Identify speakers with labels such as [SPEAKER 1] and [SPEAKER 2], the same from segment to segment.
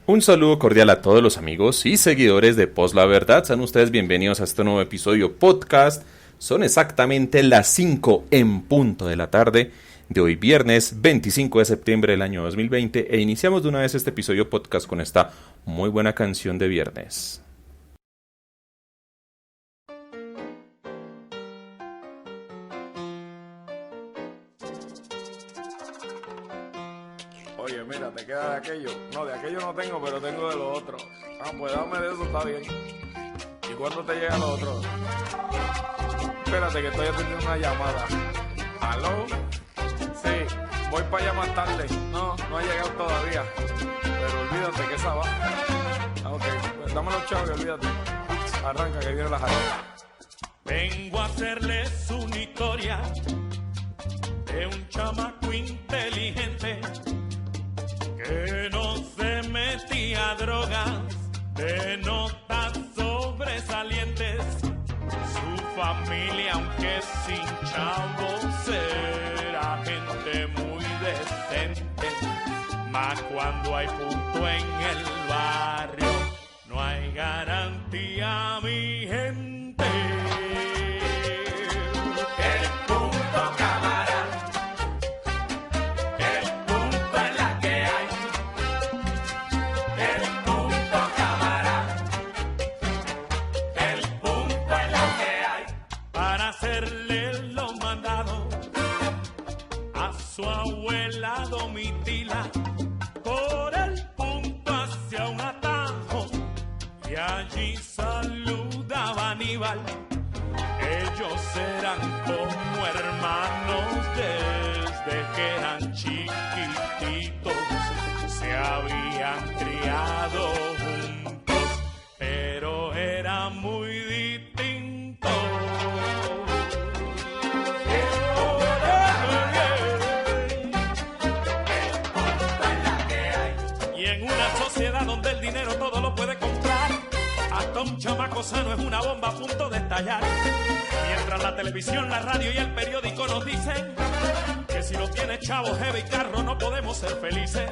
[SPEAKER 1] Un saludo cordial a todos los amigos y seguidores de Post La Verdad. Sean ustedes bienvenidos a este nuevo episodio podcast. Son exactamente las 5 en punto de la tarde de hoy viernes 25 de septiembre del año 2020 e iniciamos de una vez este episodio podcast con esta muy buena canción de viernes.
[SPEAKER 2] Oye, mira, te queda de aquello. No, de aquello no tengo, pero tengo de lo otro. Ah, pues dame de eso, está bien. ¿Y cuándo te llega lo otro? Espérate que estoy atendiendo una llamada. ¿Aló? Sí, voy para allá más tarde. No ha llegado todavía. Pero olvídate que esa va. Ah, ok, pues dame los chavos y olvídate. Arranca que viene la jarra.
[SPEAKER 3] Vengo a hacerles una historia de un chamaco inteligente que no se metía a drogas, de notas sobresalientes. Su familia, aunque sin chavos, era gente muy decente. Mas cuando hay punto en el barrio, no hay garantía, mi gente. Su abuela Domitila por el punto hacia un atajo y allí saludaba Aníbal. Ellos eran como hermanos desde que eran chiquititos, se habían criado juntos, pero era muy distinto. Donde el dinero todo lo puede comprar, hasta un chamaco sano es una bomba a punto de estallar. Mientras la televisión, la radio y el periódico nos dicen que si no tienes chavos, jeve y carro no podemos ser felices.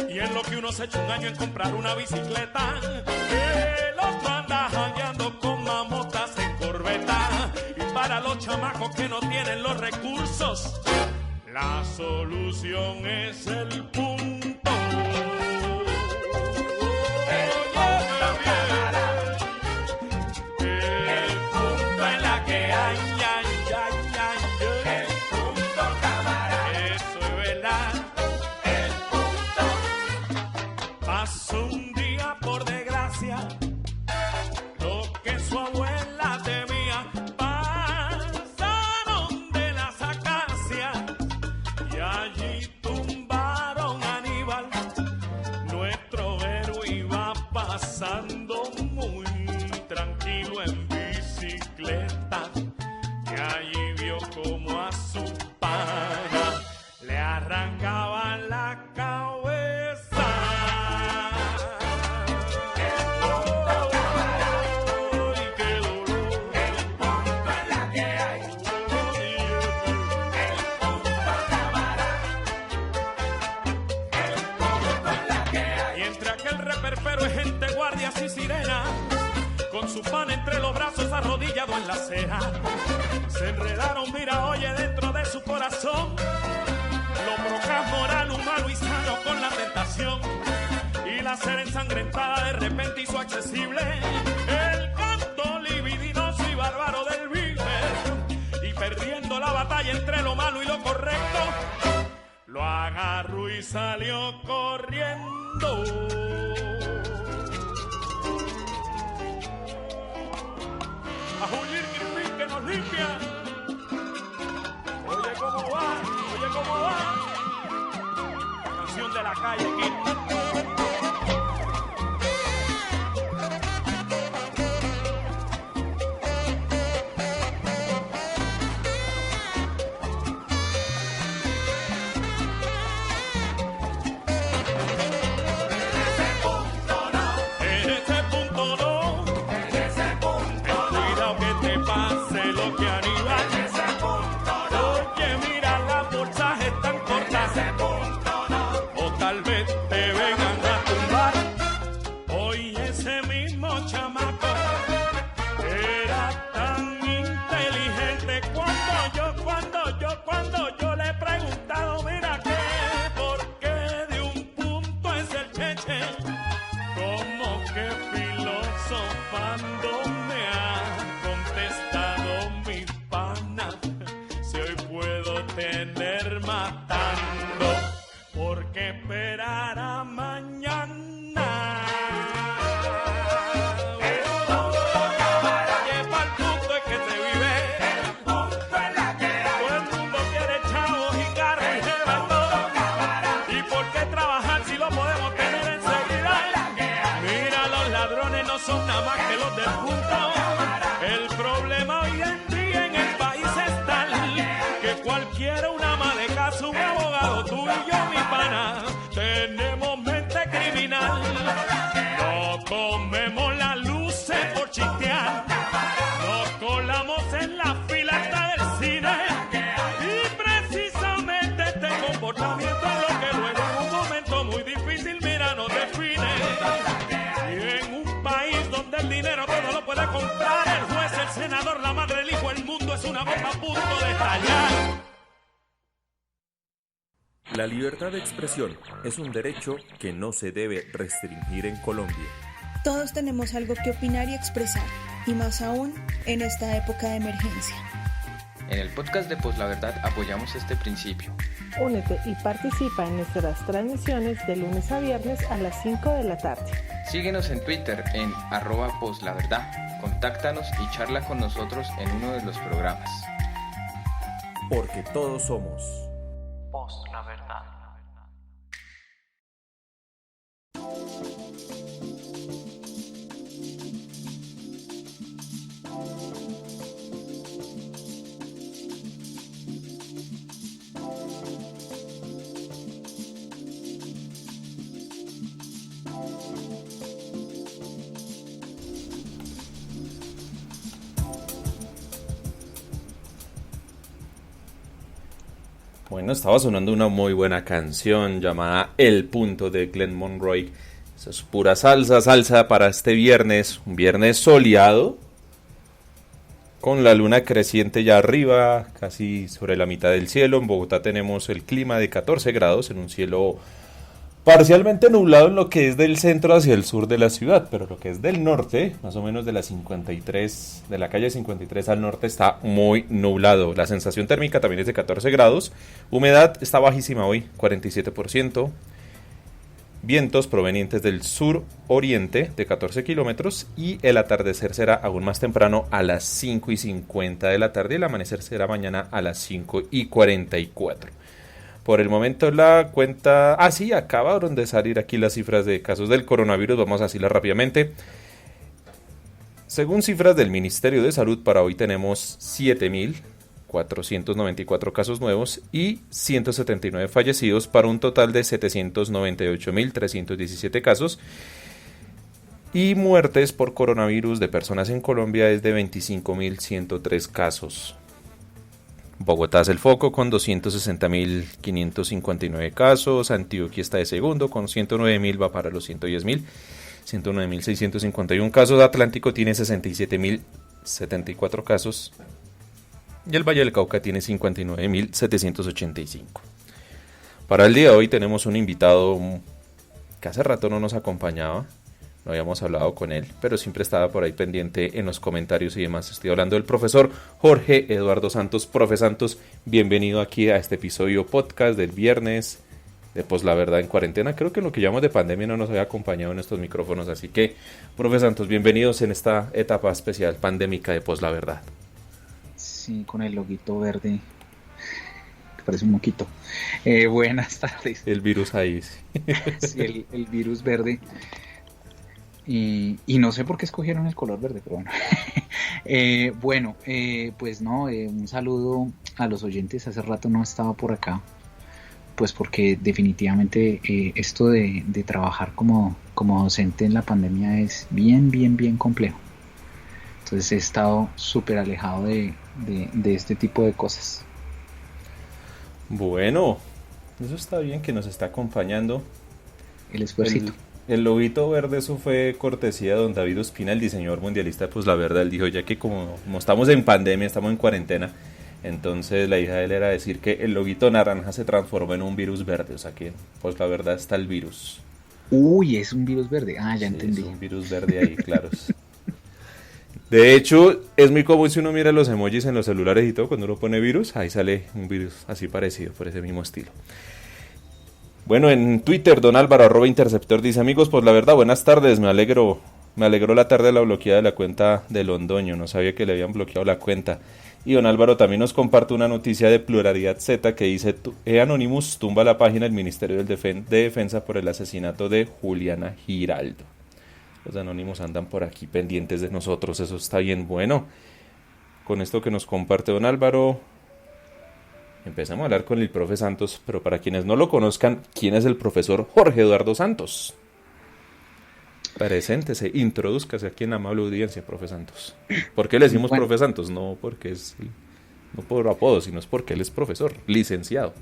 [SPEAKER 3] Y en lo que uno se echa un año en comprar una bicicleta, el otro anda jangueando con mamotas en corbeta. Y para los chamacos que no tienen los recursos, la solución es el punto. Un día por desgracia, lo que su abuela temía, pasaron de las acacias y allí tumbaron a Aníbal. Nuestro héroe iba pasando muy tranquilo en bicicleta y allí vio como a su pana le arrancaban la cabeza. Y sirena, con su pan entre los brazos arrodillado en la acera, se enredaron, mira, oye, dentro de su corazón, lo brocas moral, humano y sano con la tentación, y la cera ensangrentada de repente hizo accesible el canto libidinoso y bárbaro del viver, y perdiendo la batalla entre lo malo y lo correcto, lo agarró y salió corriendo. A Julián Griffin que nos limpia. Oye cómo va. La canción de la calle aquí. Oye, mira, las bolsas están cortas. O tal vez te ven como que filosofando me ha contestado mi pana. Si hoy puedo tener matando, ¿por qué esperar a mañana? Son nada más que los del punto. El problema hoy en día en el país es tal que cualquiera, una ama de casa, un abogado, tú y yo, mi pana, tenemos mente criminal. No comemos las luces por chistear, nos colamos en la fila hasta del cine, y precisamente este comportamiento es lo que luego en un momento muy difícil, mira, nos define. El dinero todo lo puede comprar, el juez, el senador, la madre, el hijo, el mundo es una bomba a punto de estallar.
[SPEAKER 1] La libertad de expresión es un derecho que no se debe restringir en Colombia.
[SPEAKER 4] Todos tenemos algo que opinar y expresar, y más aún en esta época de emergencia.
[SPEAKER 5] En el podcast de Pos la Verdad apoyamos este principio.
[SPEAKER 6] Únete y participa en nuestras transmisiones de lunes a viernes a las 5 de la tarde.
[SPEAKER 5] Síguenos en Twitter en @poslaverdad. Contáctanos y charla con nosotros en uno de los programas.
[SPEAKER 1] Porque todos somos
[SPEAKER 7] Pos la Verdad.
[SPEAKER 1] Bueno, estaba sonando una muy buena canción llamada El Punto de Glenn Monroy. Eso es pura salsa para este viernes, un viernes soleado, con la luna creciente ya arriba, casi sobre la mitad del cielo. En Bogotá tenemos el clima de 14 grados en un cielo parcialmente nublado en lo que es del centro hacia el sur de la ciudad, pero lo que es del norte, más o menos de la 53, de la calle 53 al norte, está muy nublado. La sensación térmica también es de 14 grados, humedad está bajísima hoy, 47%, vientos provenientes del sur-oriente de 14 kilómetros, y el atardecer será aún más temprano a las 5:50 de la tarde, y el amanecer será mañana a las 5:44. Por el momento la cuenta... sí, acabaron de salir aquí las cifras de casos del coronavirus. Vamos a decirlas rápidamente. Según cifras del Ministerio de Salud, para hoy tenemos 7.494 casos nuevos y 179 fallecidos, para un total de 798.317 casos. Y muertes por coronavirus de personas en Colombia es de 25.103 casos. Bogotá es el foco con 260.559 casos, Antioquia está de segundo con 109.000, va para los 110.000, 109.651 casos, Atlántico tiene 67.074 casos y el Valle del Cauca tiene 59.785. Para el día de hoy tenemos un invitado que hace rato no nos acompañaba. No habíamos hablado con él, pero siempre estaba por ahí pendiente en los comentarios y demás. Estoy hablando del profesor Jorge Eduardo Santos. Profe Santos, bienvenido aquí a este episodio podcast del viernes de Pos la Verdad en cuarentena. Creo que en lo que llamamos de pandemia no nos había acompañado en estos micrófonos. Así que, profe Santos, bienvenidos en esta etapa especial pandémica de Pos la Verdad.
[SPEAKER 8] Sí, con el loguito verde, que parece un moquito. Buenas tardes.
[SPEAKER 1] El virus ahí.
[SPEAKER 8] Sí, el virus verde. Y no sé por qué escogieron el color verde, pero bueno. Pues no, un saludo a los oyentes. Hace rato no estaba por acá, pues porque definitivamente esto de trabajar como docente en la pandemia es bien complejo. Entonces he estado súper alejado de este tipo de cosas.
[SPEAKER 1] Bueno, eso está bien que nos está acompañando.
[SPEAKER 8] El esfuercito.
[SPEAKER 1] El loguito verde, eso fue cortesía de don David Ospina, el diseñador mundialista. Pues la verdad, él dijo, ya que como estamos en pandemia, estamos en cuarentena, entonces la idea de él era decir que el loguito naranja se transformó en un virus verde. O sea que, pues la verdad, está el virus.
[SPEAKER 8] Uy, es un virus verde. Ah, ya
[SPEAKER 1] Sí,
[SPEAKER 8] entendí.
[SPEAKER 1] es un virus verde ahí, claros. De hecho, es muy común si uno mira los emojis en los celulares y todo, cuando uno pone virus, ahí sale un virus así parecido, por ese mismo estilo. Bueno, en Twitter, don Álvaro, @interceptor, dice: amigos, pues la verdad, buenas tardes, me alegró la tarde de la bloqueada de la cuenta de Londoño, no sabía que le habían bloqueado la cuenta. Y don Álvaro también nos comparte una noticia de Pluralidad Z que dice: Anonymous tumba la página del Ministerio de Defensa por el asesinato de Juliana Giraldo. Los anónimos andan por aquí pendientes de nosotros, eso está bien bueno. Con esto que nos comparte don Álvaro, empezamos a hablar con el profe Santos, pero para quienes no lo conozcan, ¿quién es el profesor Jorge Eduardo Santos? Preséntese, introdúzcase aquí en la amable audiencia, profe Santos. ¿Por qué le decimos
[SPEAKER 8] Bueno.
[SPEAKER 1] profe Santos? No porque no por apodo, sino es porque él es profesor, licenciado.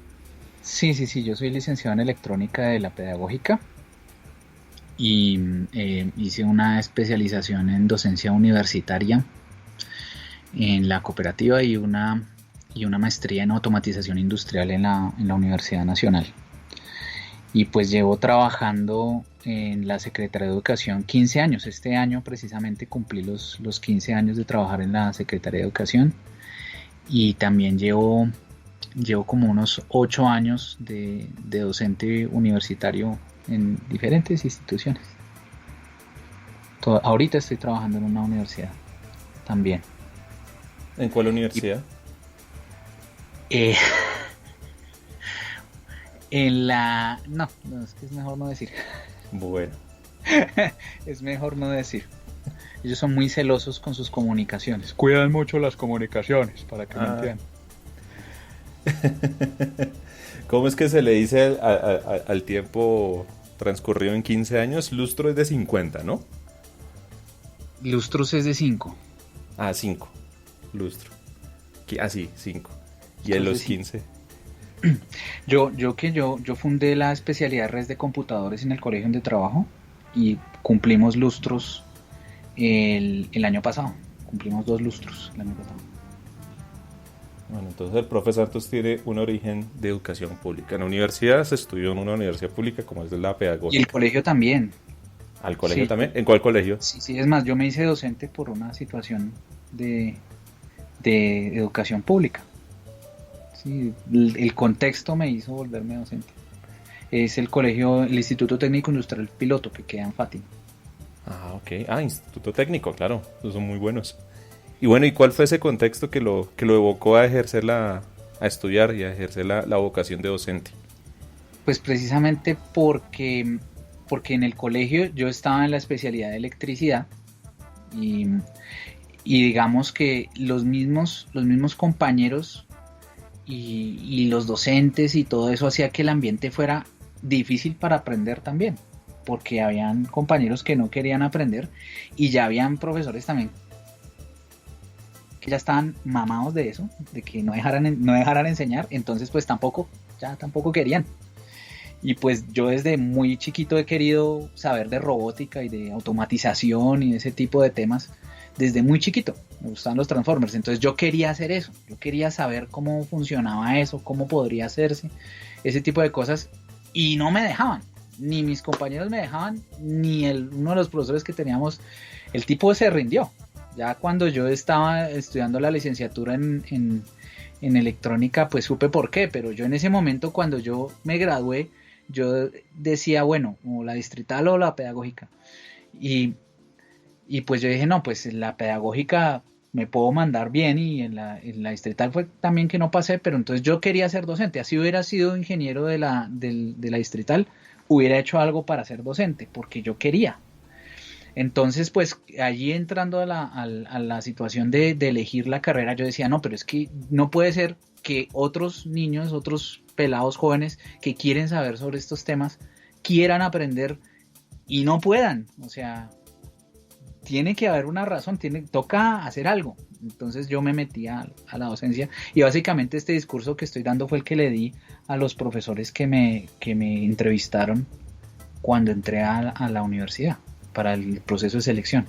[SPEAKER 8] Sí, yo soy licenciado en electrónica de la pedagógica y hice una especialización en docencia universitaria en la cooperativa y una maestría en automatización industrial en la Universidad Nacional. Y pues llevo trabajando en la Secretaría de Educación 15 años. Este año precisamente cumplí los 15 años de trabajar en la Secretaría de Educación. Y también llevo como unos 8 años de docente universitario en diferentes instituciones. Ahorita estoy trabajando en una universidad también.
[SPEAKER 1] ¿En cuál universidad?
[SPEAKER 8] En la... No, es que es mejor no decir.
[SPEAKER 1] Bueno.
[SPEAKER 8] Es mejor no decir. Ellos son muy celosos con sus comunicaciones. Cuidan mucho las comunicaciones, para que me entiendan.
[SPEAKER 1] ¿Cómo es que se le dice al tiempo transcurrido en 15 años? Lustro es de 50, ¿no?
[SPEAKER 8] Lustros es de 5.
[SPEAKER 1] Ah, 5. Lustro. Sí, 5. Y en los 15.
[SPEAKER 8] Yo fundé la especialidad de redes de computadores en el colegio donde trabajo y cumplimos lustros el año pasado. Cumplimos 2 lustros el año pasado.
[SPEAKER 1] Bueno, entonces el profe Santos tiene un origen de educación pública. En la universidad se estudió en una universidad pública como es la pedagógica.
[SPEAKER 8] Y el colegio también.
[SPEAKER 1] ¿Al colegio
[SPEAKER 8] Sí.
[SPEAKER 1] también? ¿En cuál colegio?
[SPEAKER 8] Sí, es más, yo me hice docente por una situación de educación pública. Sí, el contexto me hizo volverme docente. Es el Instituto Técnico Industrial Piloto, que queda en Fátima.
[SPEAKER 1] Ah, ok. Ah, Instituto Técnico, claro. Esos son muy buenos. Y bueno, ¿y cuál fue ese contexto que lo evocó a estudiar y a ejercer la vocación de docente?
[SPEAKER 8] Pues precisamente porque en el colegio yo estaba en la especialidad de electricidad y digamos que los mismos compañeros y los docentes y todo eso hacía que el ambiente fuera difícil para aprender también, porque habían compañeros que no querían aprender y ya habían profesores también que ya estaban mamados de eso, de que no dejaran enseñar, entonces pues tampoco querían. Y pues yo desde muy chiquito he querido saber de robótica y de automatización y de ese tipo de temas, desde muy chiquito. Me gustaban los Transformers, entonces yo quería hacer eso, yo quería saber cómo funcionaba eso, cómo podría hacerse, ese tipo de cosas, y no me dejaban, ni mis compañeros me dejaban, ni uno de los profesores que teníamos, el tipo se rindió. Ya cuando yo estaba estudiando la licenciatura en electrónica, pues supe por qué, pero yo en ese momento cuando yo me gradué, yo decía, bueno, o la distrital o la pedagógica, y pues yo dije, no, pues en la pedagógica me puedo mandar bien, y en la distrital fue también que no pasé, pero entonces yo quería ser docente. Así hubiera sido ingeniero de la distrital, hubiera hecho algo para ser docente, porque yo quería. Entonces, pues allí entrando a la situación de elegir la carrera, yo decía, no, pero es que no puede ser que otros niños, otros pelados jóvenes que quieren saber sobre estos temas, quieran aprender y no puedan. O sea, tiene que haber una razón, toca hacer algo. Entonces yo me metí a la docencia, y básicamente este discurso que estoy dando fue el que le di a los profesores que me entrevistaron cuando entré a la universidad para el proceso de selección.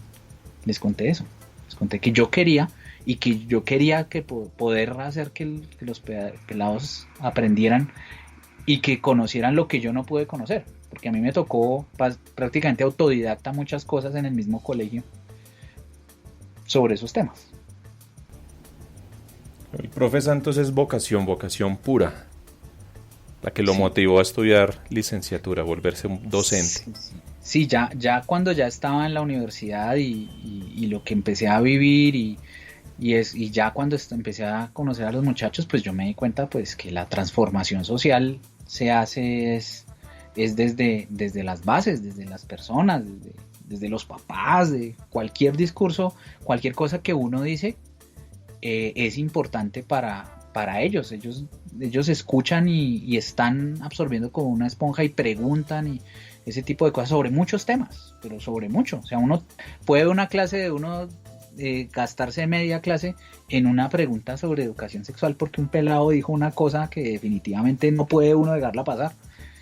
[SPEAKER 8] Les conté eso, les conté que yo quería, y que yo quería poder hacer que los pelados aprendieran y que conocieran lo que yo no pude conocer, porque a mí me tocó prácticamente autodidacta muchas cosas en el mismo colegio sobre esos temas.
[SPEAKER 1] El profe Santos es vocación pura, la que lo motivó a estudiar licenciatura, volverse un docente.
[SPEAKER 8] Sí, ya cuando ya estaba en la universidad y lo que empecé a vivir y ya cuando empecé a conocer a los muchachos, pues yo me di cuenta pues que la transformación social se hace es desde las bases, desde las personas, desde los papás, de cualquier discurso, cualquier cosa que uno dice es importante para ellos. Ellos escuchan y están absorbiendo como una esponja y preguntan y ese tipo de cosas sobre muchos temas, pero sobre mucho. O sea, uno puede una clase de uno gastarse media clase en una pregunta sobre educación sexual porque un pelado dijo una cosa que definitivamente no puede uno dejarla pasar.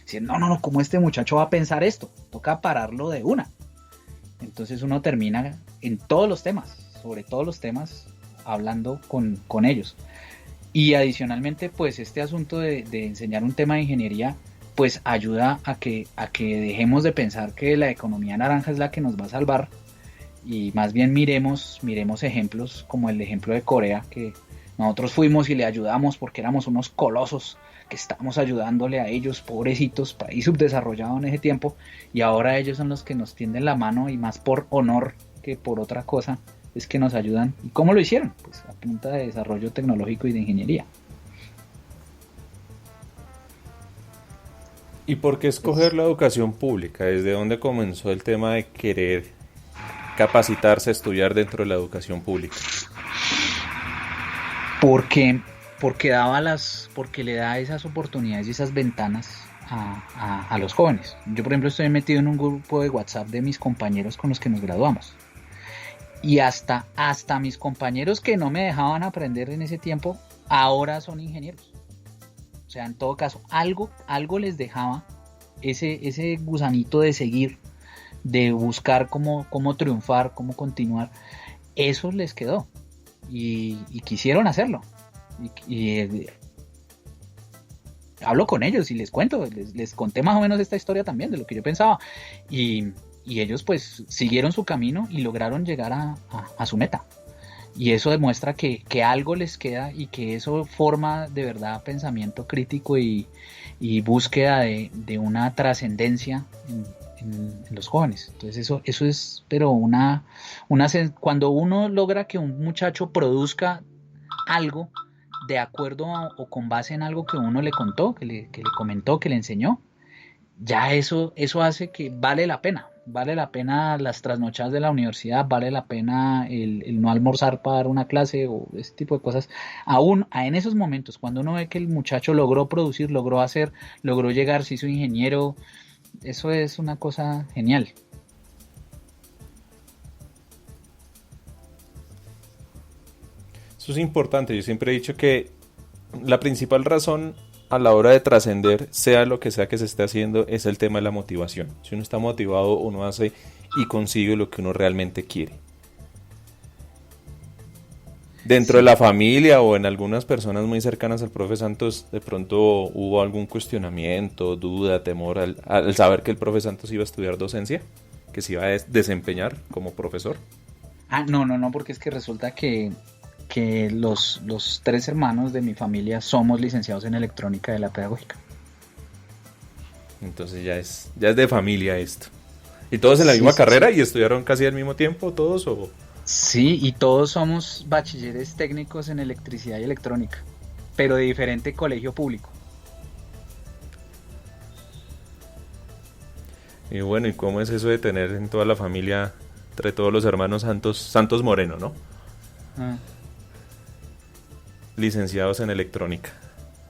[SPEAKER 8] Decir, no, ¿cómo este muchacho va a pensar esto? Toca pararlo de una. Entonces uno termina en todos los temas, sobre todos los temas, hablando con ellos. Y adicionalmente, pues este asunto de enseñar un tema de ingeniería, pues ayuda a que dejemos de pensar que la economía naranja es la que nos va a salvar y más bien miremos ejemplos como el ejemplo de Corea, que nosotros fuimos y le ayudamos porque éramos unos colosos que estábamos ayudándole a ellos, pobrecitos, país subdesarrollado en ese tiempo, y ahora ellos son los que nos tienden la mano y más por honor que por otra cosa es que nos ayudan. ¿Y cómo lo hicieron? Pues a punta de desarrollo tecnológico y de ingeniería.
[SPEAKER 1] ¿Y por qué escoger la educación pública? ¿Desde dónde comenzó el tema de querer capacitarse, estudiar dentro de la educación pública?
[SPEAKER 8] Porque le da esas oportunidades y esas ventanas a los jóvenes. Yo, por ejemplo, estoy metido en un grupo de WhatsApp de mis compañeros con los que nos graduamos. Y hasta mis compañeros que no me dejaban aprender en ese tiempo, ahora son ingenieros. O sea, en todo caso, algo les dejaba ese gusanito de seguir, de buscar cómo triunfar, cómo continuar. Eso les quedó y quisieron hacerlo. Y hablo con ellos y les cuento, les conté más o menos esta historia también de lo que yo pensaba. Y ellos pues siguieron su camino y lograron llegar a su meta. Y eso demuestra que algo les queda y que eso forma de verdad pensamiento crítico y búsqueda de una trascendencia en los jóvenes. Entonces eso es, pero cuando uno logra que un muchacho produzca algo de acuerdo o con base en algo que uno le contó, que le comentó, que le enseñó, ya eso hace que vale la pena las trasnochadas de la universidad, vale la pena el no almorzar para dar una clase o ese tipo de cosas. Aún en esos momentos, cuando uno ve que el muchacho logró producir, logró hacer, logró llegar, se hizo ingeniero, eso es una cosa genial.
[SPEAKER 1] Eso es importante. Yo siempre he dicho que la principal razón a la hora de trascender, sea lo que sea que se esté haciendo, es el tema de la motivación. Si uno está motivado, uno hace y consigue lo que uno realmente quiere. Dentro de la familia o en algunas personas muy cercanas al profe Santos, de pronto hubo algún cuestionamiento, duda, temor al saber que el profe Santos iba a estudiar docencia, que se iba a desempeñar como profesor.
[SPEAKER 8] No, porque es que resulta que los 3 hermanos de mi familia somos licenciados en electrónica de la pedagógica.
[SPEAKER 1] Entonces ya es de familia esto. ¿Y todos en la misma carrera y estudiaron casi al mismo tiempo todos o...?
[SPEAKER 8] Sí, y todos somos bachilleres técnicos en electricidad y electrónica, pero de diferente colegio público.
[SPEAKER 1] Y bueno, ¿y cómo es eso de tener en toda la familia, entre todos los hermanos Santos Moreno, ¿no? Licenciados en electrónica.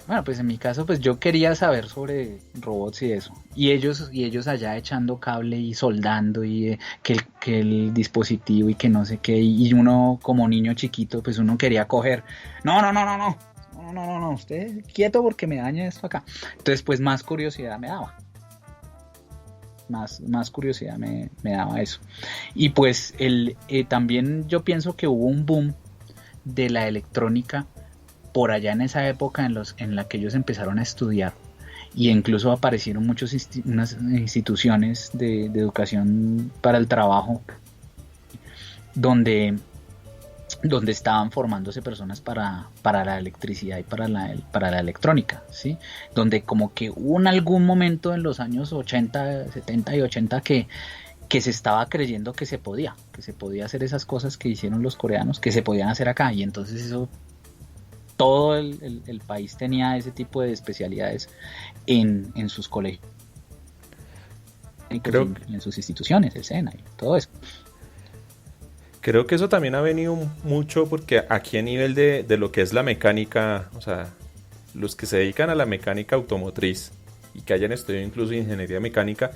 [SPEAKER 8] Bueno, pues en mi caso, pues yo quería saber sobre robots y eso. Y ellos allá echando cable y soldando y que el dispositivo y que no sé qué. Y uno como niño chiquito, pues uno quería coger. No, usted quieto porque me daña esto acá. Entonces, pues más curiosidad me daba. Más curiosidad me daba eso. Y pues también yo pienso que hubo un boom de la electrónica por allá en esa época en la que ellos empezaron a estudiar y incluso aparecieron unas instituciones de educación para el trabajo donde estaban formándose personas para la electricidad y para la electrónica, ¿sí? Donde como que hubo en algún momento en los años 80, 70 y 80 que se estaba creyendo que se podía hacer esas cosas que hicieron los coreanos, que se podían hacer acá, y entonces eso, todo el país tenía ese tipo de especialidades en sus colegios, en sus instituciones, el SENA y todo eso.
[SPEAKER 1] Creo que eso también ha venido mucho porque aquí a nivel de lo que es la mecánica, o sea, los que se dedican a la mecánica automotriz y que hayan estudiado incluso ingeniería mecánica,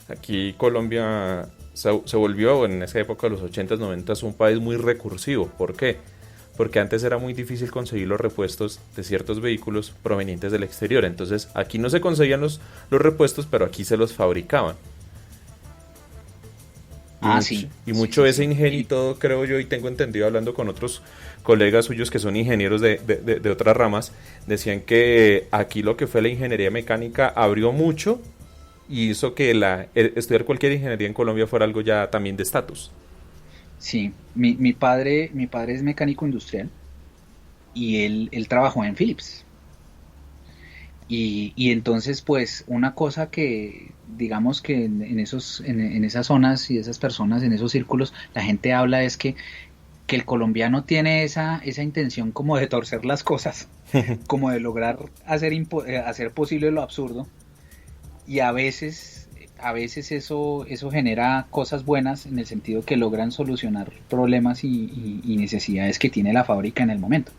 [SPEAKER 1] aquí Colombia se volvió en esa época de los 80s, 90s un país muy recursivo. ¿Por qué? Porque antes era muy difícil conseguir los repuestos de ciertos vehículos provenientes del exterior. Entonces aquí no se conseguían los repuestos, pero aquí se los fabricaban. Y mucho ese ingenio y todo, creo yo, y tengo entendido hablando con otros colegas suyos que son ingenieros de otras ramas, decían que aquí lo que fue la ingeniería mecánica abrió mucho y hizo que estudiar cualquier ingeniería en Colombia fuera algo ya también de estatus.
[SPEAKER 8] Sí, mi padre es mecánico industrial y él trabajó en Philips. Y entonces, pues, una cosa que, digamos que en esas zonas y esas personas, en esos círculos, la gente habla es que el colombiano tiene esa intención como de torcer las cosas, como de lograr hacer posible lo absurdo, y a veces eso genera cosas buenas en el sentido que logran solucionar problemas y necesidades que tiene la fábrica en el momento.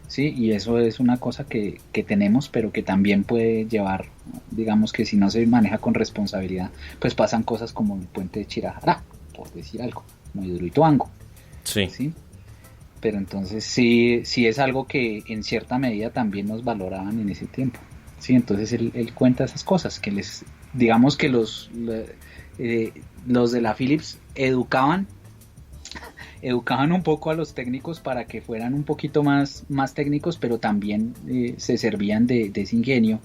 [SPEAKER 8] Sí, y eso es una cosa que tenemos, pero que también puede llevar, digamos que si no se maneja con responsabilidad, pues pasan cosas como el puente de Chirajará, por decir algo, como Hidroituango. Sí. Pero entonces sí es algo que en cierta medida también nos valoraban en ese tiempo. Sí, entonces él cuenta esas cosas, que digamos que los de la Philips educaban un poco a los técnicos para que fueran un poquito más técnicos, pero también se servían de ese ingenio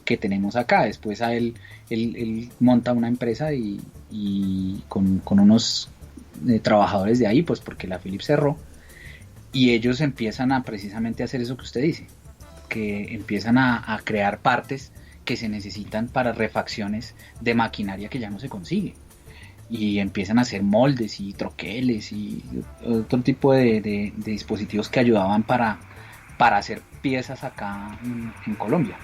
[SPEAKER 8] que tenemos acá. Después él monta una empresa y con unos trabajadores de ahí, pues porque la Philips cerró, y ellos empiezan a precisamente hacer eso que usted dice, que empiezan a crear partes que se necesitan para refacciones de maquinaria que ya no se consigue. Y empiezan a hacer moldes y troqueles y otro tipo de dispositivos que ayudaban para hacer piezas acá en Colombia.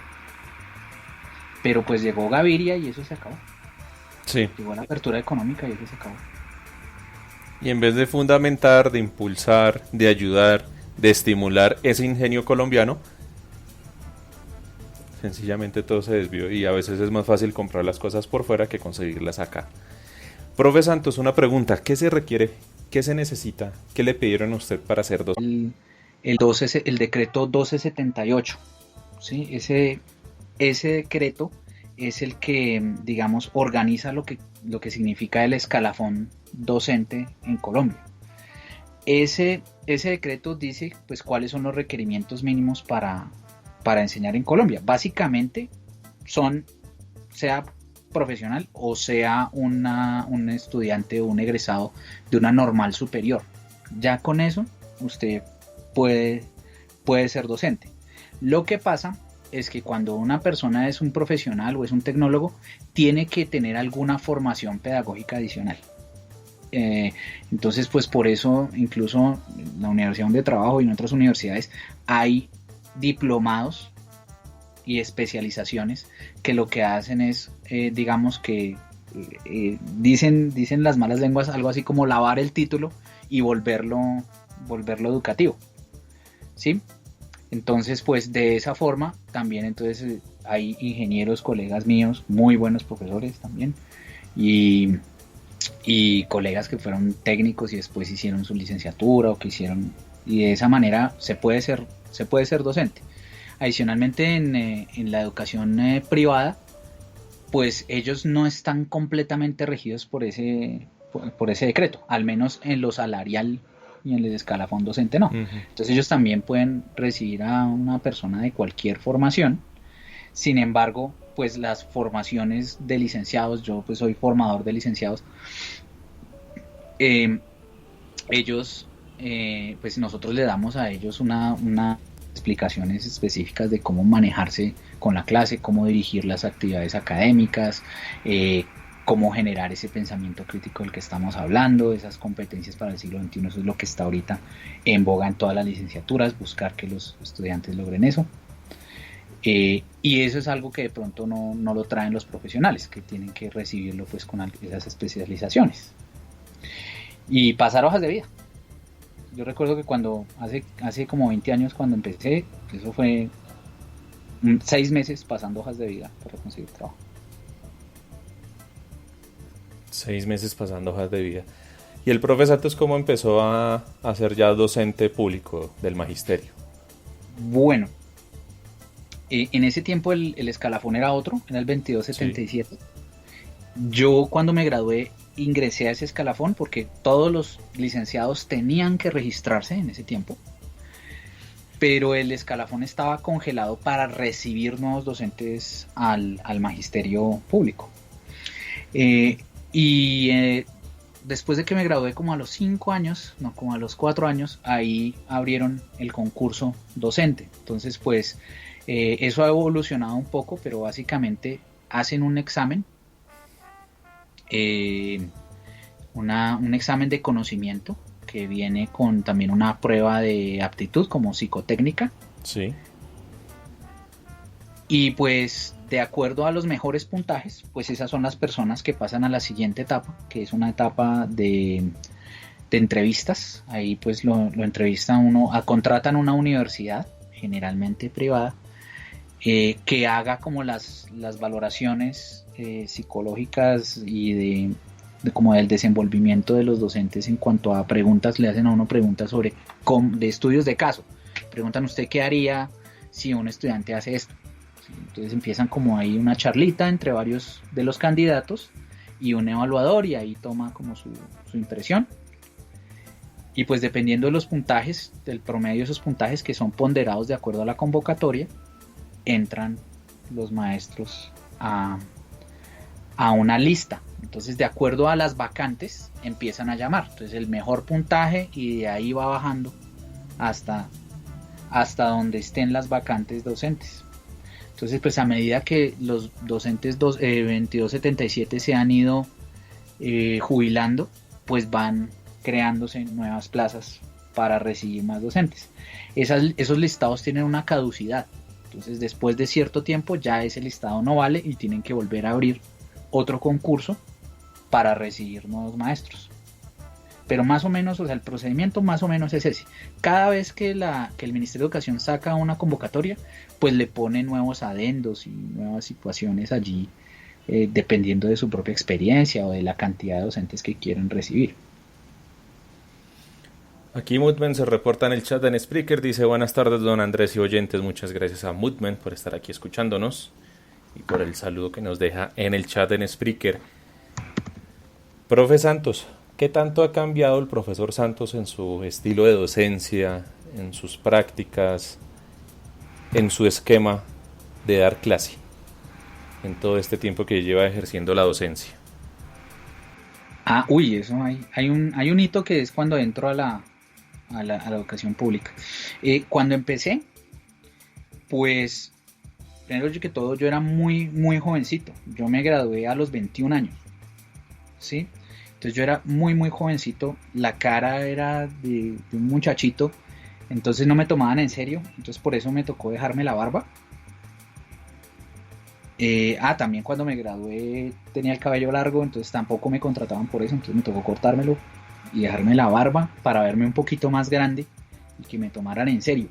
[SPEAKER 8] Pero pues llegó Gaviria y eso se acabó.
[SPEAKER 1] Sí.
[SPEAKER 8] Llegó la apertura económica y eso se acabó.
[SPEAKER 1] Y en vez de fundamentar, de impulsar, de ayudar, de estimular ese ingenio colombiano, sencillamente todo se desvió y a veces es más fácil comprar las cosas por fuera que conseguirlas acá. Profe Santos, una pregunta, ¿qué se requiere? ¿Qué se necesita? ¿Qué le pidieron a usted para hacer
[SPEAKER 8] el decreto 1278? ¿Sí? Ese decreto es el que, digamos, organiza lo que significa el escalafón docente en Colombia. Ese decreto dice, pues, cuáles son los requerimientos mínimos para enseñar en Colombia. Básicamente sea profesional o sea un estudiante o un egresado de una normal superior. Ya con eso usted puede ser docente. Lo que pasa es que cuando una persona es un profesional o es un tecnólogo, tiene que tener alguna formación pedagógica adicional. Entonces, pues por eso incluso en la universidad donde trabajo y en otras universidades hay diplomados y especializaciones que lo que hacen es, digamos que dicen las malas lenguas algo así como lavar el título y volverlo educativo, ¿sí? Entonces, pues de esa forma también entonces hay ingenieros, colegas míos, muy buenos profesores también, y colegas que fueron técnicos y después hicieron su licenciatura y de esa manera se puede ser docente. Adicionalmente en la educación privada, pues ellos no están completamente regidos por ese decreto, al menos en lo salarial y en el escalafón docente no. Uh-huh. Entonces ellos también pueden recibir a una persona de cualquier formación Sin embargo, pues las formaciones de licenciados, yo pues soy formador de licenciados, ellos, pues nosotros le damos a ellos una explicaciones específicas de cómo manejarse con la clase, cómo dirigir las actividades académicas, cómo generar ese pensamiento crítico del que estamos hablando, esas competencias para el siglo XXI. Eso es lo que está ahorita en boga en todas las licenciaturas, buscar que los estudiantes logren eso. Y eso es algo que de pronto no lo traen los profesionales, que tienen que recibirlo pues con esas especializaciones. Y pasar hojas de vida. Yo recuerdo que cuando hace como 20 años cuando empecé, eso fue 6 meses pasando hojas de vida para conseguir trabajo.
[SPEAKER 1] 6 meses pasando hojas de vida. ¿Y el profe Santos cómo empezó a ser ya docente público del magisterio?
[SPEAKER 8] Bueno, en ese tiempo el escalafón era otro, era el 2277. Sí. Yo cuando me gradué ingresé a ese escalafón porque todos los licenciados tenían que registrarse en ese tiempo, pero el escalafón estaba congelado para recibir nuevos docentes al magisterio público. Después de que me gradué como a los 5 años, no, como a los 4 años, ahí abrieron el concurso docente. Entonces pues eso ha evolucionado un poco, pero básicamente hacen un examen, un examen de conocimiento que viene con también una prueba de aptitud como psicotécnica.
[SPEAKER 1] Sí.
[SPEAKER 8] Y pues de acuerdo a los mejores puntajes, pues esas son las personas que pasan a la siguiente etapa, que es una etapa de entrevistas. Ahí pues lo entrevistan uno, contratan una universidad, generalmente privada, que haga como las valoraciones psicológicas y de como del desenvolvimiento de los docentes en cuanto a preguntas. Le hacen a uno preguntas sobre de estudios de caso. Preguntan: ¿usted qué haría si un estudiante hace esto? Entonces empiezan como ahí una charlita entre varios de los candidatos y un evaluador, y ahí toma como su impresión. Y pues dependiendo de los puntajes, del promedio de esos puntajes que son ponderados de acuerdo a la convocatoria, entran los maestros a una lista. Entonces de acuerdo a las vacantes empiezan a llamar. Entonces el mejor puntaje, y de ahí va bajando hasta donde estén las vacantes docentes. Entonces pues a medida que los docentes 2277 se han ido jubilando, pues van creándose nuevas plazas para recibir más docentes. Esos listados tienen una caducidad. Entonces después de cierto tiempo ya ese listado no vale y tienen que volver a abrir otro concurso para recibir nuevos maestros. Pero más o menos, o sea, el procedimiento más o menos es ese. Cada vez que el Ministerio de Educación saca una convocatoria, pues le pone nuevos adendos y nuevas situaciones allí, dependiendo de su propia experiencia o de la cantidad de docentes que quieren recibir.
[SPEAKER 1] Aquí Mutmen se reporta en el chat en Spreaker, dice: buenas tardes don Andrés y oyentes. Muchas gracias a Mutmen por estar aquí escuchándonos y por el saludo que nos deja en el chat en Spreaker. Profe Santos, ¿qué tanto ha cambiado el profesor Santos en su estilo de docencia, en sus prácticas, en su esquema de dar clase, en todo este tiempo que lleva ejerciendo la docencia?
[SPEAKER 8] Eso hay un hito que es cuando entro a la educación pública. Cuando empecé, pues primero que todo yo era muy muy jovencito. Yo me gradué a los 21 años, ¿sí? Entonces yo era muy muy jovencito, la cara era de un muchachito, entonces no me tomaban en serio, entonces por eso me tocó dejarme la barba. También cuando me gradué tenía el cabello largo, entonces tampoco me contrataban por eso, entonces me tocó cortármelo y dejarme la barba para verme un poquito más grande y que me tomaran en serio.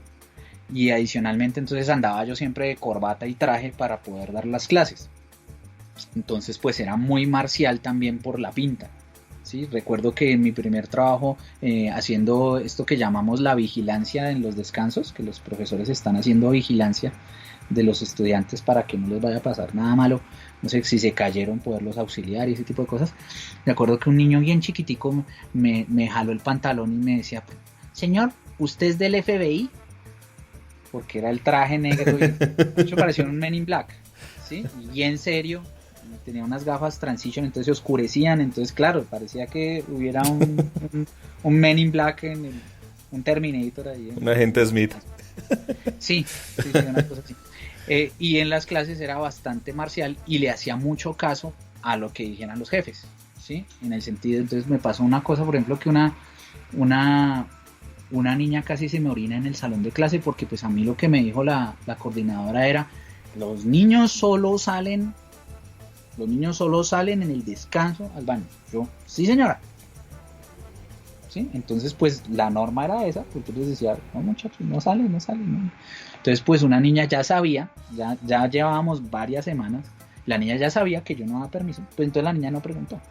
[SPEAKER 8] Y adicionalmente entonces andaba yo siempre de corbata y traje para poder dar las clases. Entonces pues era muy marcial también por la pinta, ¿sí? Recuerdo que en mi primer trabajo, haciendo esto que llamamos la vigilancia en los descansos, que los profesores están haciendo vigilancia de los estudiantes para que no les vaya a pasar nada malo, no sé, si se cayeron poderlos auxiliar y ese tipo de cosas. Me acuerdo que un niño bien chiquitico me jaló el pantalón y me decía: señor, ¿usted es del FBI? porque era el traje negro y de hecho parecía un Men in Black, ¿sí? Y en serio, tenía unas gafas transition, entonces se oscurecían, entonces claro, parecía que hubiera un Men in Black un Terminator ahí.
[SPEAKER 1] Un agente Smith.
[SPEAKER 8] Sí, una cosa así. Y en las clases era bastante marcial y le hacía mucho caso a lo que dijeran los jefes, ¿sí? En el sentido, entonces me pasó una cosa, por ejemplo, que una niña casi se me orina en el salón de clase porque pues a mí lo que me dijo la coordinadora era, los niños solo salen en el descanso al baño. Yo, sí señora. ¿Sí? Entonces pues la norma era esa, porque yo les decía, no muchachos, no salen. No. Entonces pues una niña ya sabía, ya llevábamos varias semanas, la niña ya sabía que yo no daba permiso, pues entonces la niña no preguntó.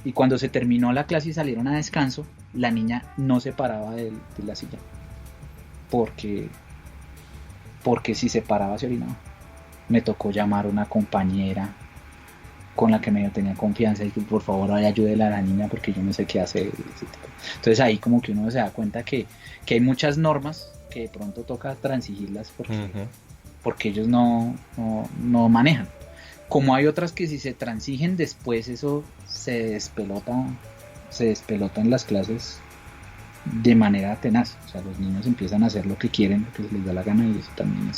[SPEAKER 8] Y cuando se terminó la clase y salieron a descanso, la niña no se paraba de la silla, porque si se paraba se orinaba. Me tocó llamar a una compañera con la que medio tenía confianza y que por favor ayúdele a la niña porque yo no sé qué hacer. Entonces ahí como que uno se da cuenta que hay muchas normas que de pronto toca transigirlas porque ellos no manejan. Como hay otras que si se transigen después eso se despelota en las clases de manera tenaz. O sea, los niños empiezan a hacer lo que quieren, lo que les da la gana, y eso también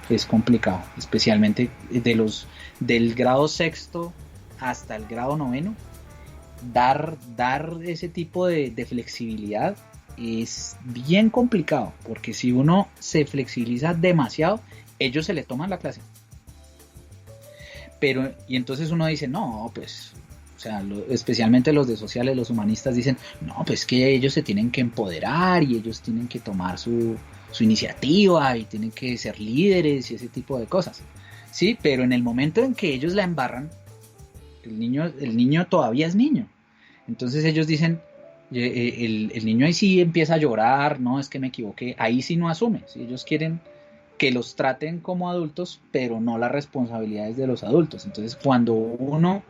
[SPEAKER 8] es complicado, especialmente del grado sexto hasta el grado noveno. Dar ese tipo de flexibilidad es bien complicado, porque si uno se flexibiliza demasiado, ellos se le toman la clase. Y entonces uno dice, no, pues, o sea, especialmente los de sociales, los humanistas dicen, no, pues que ellos se tienen que empoderar y ellos tienen que tomar su iniciativa y tienen que ser líderes y ese tipo de cosas. Sí, pero en el momento en que ellos la embarran, el niño todavía es niño. Entonces ellos dicen, el niño ahí sí empieza a llorar, no, es que me equivoqué, ahí sí no asume. ¿Sí? Ellos quieren que los traten como adultos, pero no las responsabilidades de los adultos. Entonces cuando uno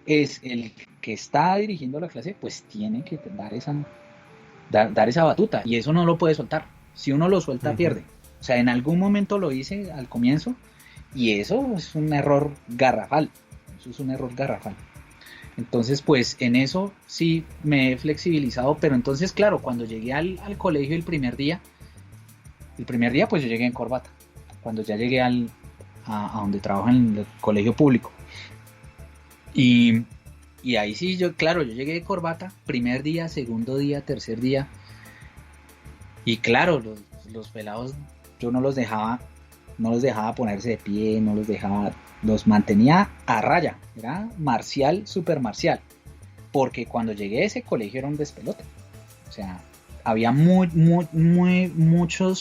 [SPEAKER 8] es el que está dirigiendo la clase, pues tiene que dar esa batuta, y eso no lo puede soltar. Si uno lo suelta, pierde. O sea, en algún momento lo hice al comienzo, y eso es un error garrafal. Entonces, pues en eso sí me he flexibilizado, pero entonces, claro, cuando llegué al colegio el primer día pues yo llegué en corbata. Cuando ya llegué a donde trabajo en el colegio público. Y ahí sí, yo llegué de corbata, primer día, segundo día, tercer día. Y claro, los pelados yo no los dejaba ponerse de pie, los mantenía a raya, era marcial, super marcial, porque cuando llegué a ese colegio era un despelote. O sea, había muchos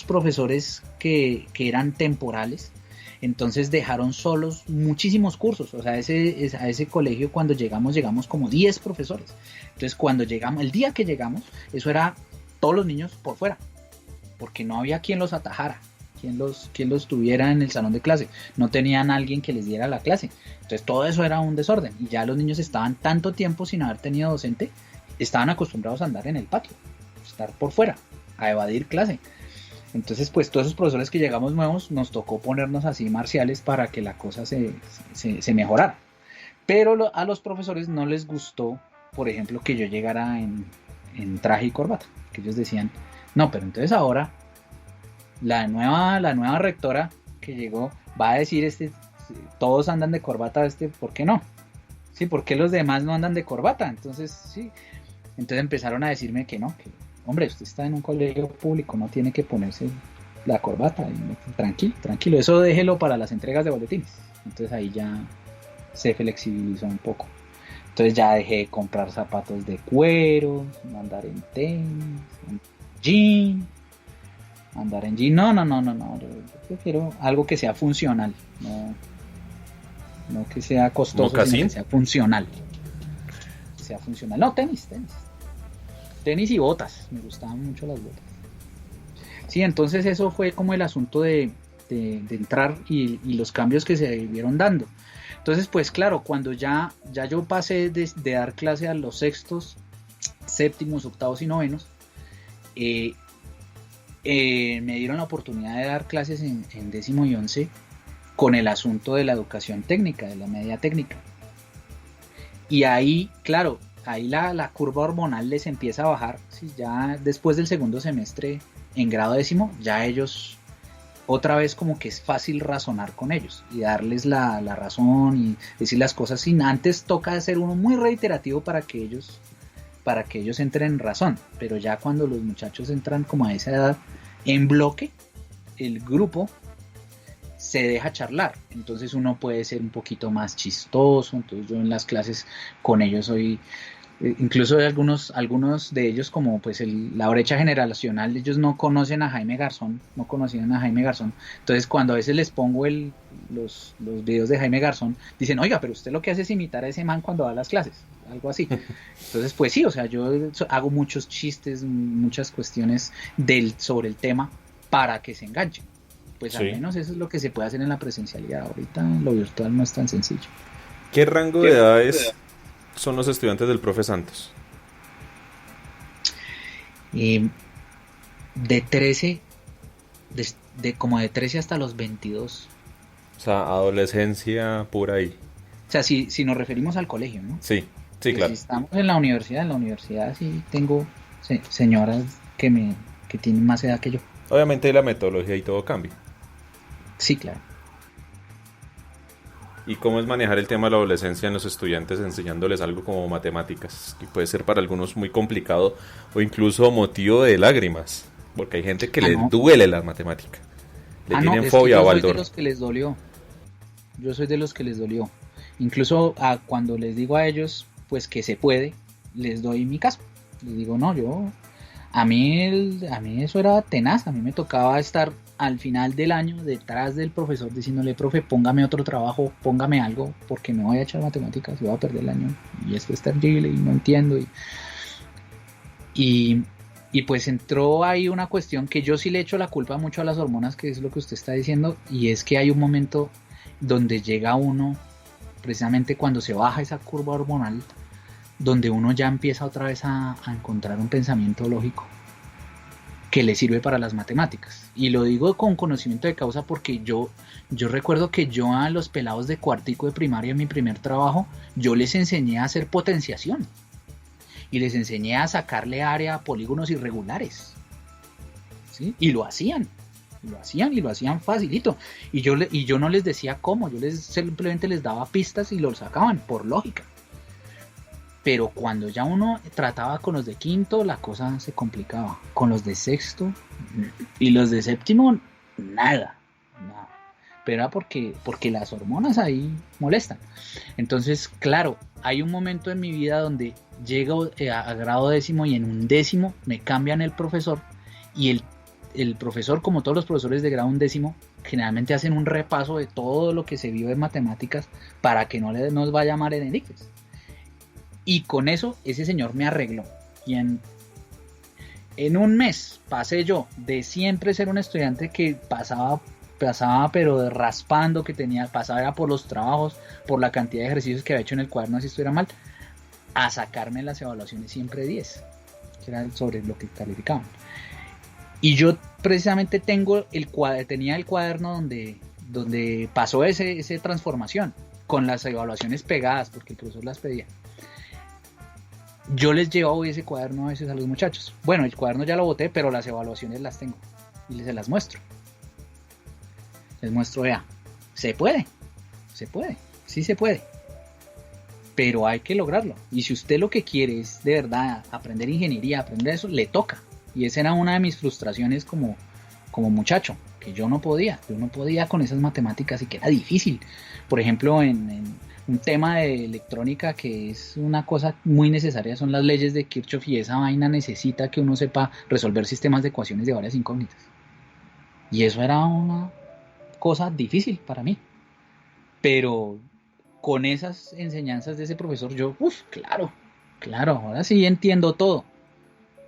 [SPEAKER 8] profesores que eran temporales, entonces dejaron solos muchísimos cursos. O sea, a ese colegio cuando llegamos como 10 profesores. Entonces el día que llegamos, eso era todos los niños por fuera, porque no había quien los atajara, quien los tuviera en el salón de clase, no tenían alguien que les diera la clase. Entonces todo eso era un desorden, y ya los niños estaban tanto tiempo sin haber tenido docente, estaban acostumbrados a andar en el patio, estar por fuera, a evadir clase. Entonces pues todos esos profesores que llegamos nuevos nos tocó ponernos así marciales para que la cosa se mejorara. Pero a los profesores no les gustó, por ejemplo, que yo llegara en traje y corbata, que ellos decían, no, pero entonces ahora la nueva rectora que llegó va a decir, todos andan de corbata, ¿por qué no? Sí, ¿por qué los demás no andan de corbata? Entonces empezaron a decirme que no, que hombre, usted está en un colegio público, no tiene que ponerse la corbata, tranquilo, eso déjelo para las entregas de boletines. Entonces ahí ya se flexibilizó un poco. Entonces ya dejé de comprar zapatos de cuero, andar en tenis, andar en jean. No, yo prefiero algo que sea funcional, no que sea costoso, sino que sea funcional. No, tenis y botas, me gustaban mucho las botas. Sí, entonces eso fue como el asunto de entrar y los cambios que se vieron dando. Entonces pues claro, cuando ya yo pasé de dar clase a los sextos, séptimos, octavos y novenos, me dieron la oportunidad de dar clases en 10º y 11 con el asunto de la educación técnica, de la media técnica. Y ahí, claro, ahí la curva hormonal les empieza a bajar. ¿Sí? Ya después del segundo semestre en grado 10º, ya ellos otra vez como que es fácil razonar con ellos y darles la razón y decir las cosas sin antes toca ser uno muy reiterativo para que ellos entren en razón. Pero ya cuando los muchachos entran como a esa edad en bloque, el grupo se deja charlar, entonces uno puede ser un poquito más chistoso. Entonces yo en las clases con ellos soy, incluso de algunos de ellos, como pues la brecha generacional, ellos no conocían a Jaime Garzón, entonces cuando a veces les pongo los videos de Jaime Garzón, dicen, oiga, pero usted lo que hace es imitar a ese man cuando da las clases, algo así. Entonces pues sí, o sea, yo hago muchos chistes, muchas cuestiones sobre el tema para que se enganchen. Pues al menos eso es lo que se puede hacer en la presencialidad. Ahorita lo virtual no es tan sencillo.
[SPEAKER 1] ¿Qué rango de edades son los estudiantes del profe Santos?
[SPEAKER 8] De 13, como de 13 hasta los 22.
[SPEAKER 1] O sea, adolescencia pura ahí.
[SPEAKER 8] O sea, si nos referimos al colegio, ¿no?
[SPEAKER 1] Sí, claro.
[SPEAKER 8] Si estamos en la universidad sí tengo señoras que tienen más edad que yo.
[SPEAKER 1] Obviamente la metodología y todo cambia.
[SPEAKER 8] Sí, claro.
[SPEAKER 1] ¿Y cómo es manejar el tema de la adolescencia en los estudiantes enseñándoles algo como matemáticas? Que puede ser para algunos muy complicado o incluso motivo de lágrimas, porque hay gente que les duele la matemática. Le tienen fobia a Baldor.
[SPEAKER 8] Yo soy de los que les dolió. Incluso cuando les digo a ellos pues que se puede, les doy mi caso. Les digo, no, a mí eso era tenaz. A mí me tocaba estar al final del año detrás del profesor diciéndole, profe, póngame otro trabajo, póngame algo, porque me voy a echar matemáticas y voy a perder el año, y esto es terrible y no entiendo. Y pues entró ahí una cuestión que yo sí le echo la culpa mucho a las hormonas, que es lo que usted está diciendo, y es que hay un momento donde llega uno, precisamente cuando se baja esa curva hormonal, donde uno ya empieza otra vez a encontrar un pensamiento lógico que le sirve para las matemáticas. Y lo digo con conocimiento de causa porque yo recuerdo que yo a los pelados de cuartico de primaria, en mi primer trabajo, yo les enseñé a hacer potenciación y les enseñé a sacarle área a polígonos irregulares, ¿sí? Y lo hacían facilito, y yo no les decía cómo, simplemente les daba pistas y lo sacaban por lógica. Pero cuando ya uno trataba con los de quinto, la cosa se complicaba. Con los de sexto y los de séptimo, nada. Pero era porque las hormonas ahí molestan. Entonces, claro, hay un momento en mi vida donde llego a grado 10º y en un 10º me cambian el profesor, y el profesor, como todos los profesores de grado 10º, generalmente hacen un repaso de todo lo que se vio en matemáticas para que no nos vaya a llamar eneriques. Y con eso ese señor me arregló. Y en un mes pasé yo de siempre ser un estudiante que pasaba pero raspando, pasaba por los trabajos, por la cantidad de ejercicios que había hecho en el cuaderno, así estuviera mal, a sacarme en las evaluaciones siempre 10, que era sobre lo que calificaban. Y yo precisamente tenía el cuaderno donde pasó esa transformación, con las evaluaciones pegadas, porque el profesor las pedía. Yo les llevo ese cuaderno a veces a los muchachos. Bueno, el cuaderno ya lo boté, pero las evaluaciones las tengo y se las muestro. Les muestro, vea, sí se puede, pero hay que lograrlo. Y si usted lo que quiere es de verdad aprender ingeniería, aprender eso, le toca. Y esa era una de mis frustraciones como muchacho, que yo no podía con esas matemáticas y que era difícil. Por ejemplo, en un tema de electrónica que es una cosa muy necesaria, son las leyes de Kirchhoff, y esa vaina necesita que uno sepa resolver sistemas de ecuaciones de varias incógnitas. Y eso era una cosa difícil para mí. Pero con esas enseñanzas de ese profesor, yo, claro, ahora sí entiendo todo.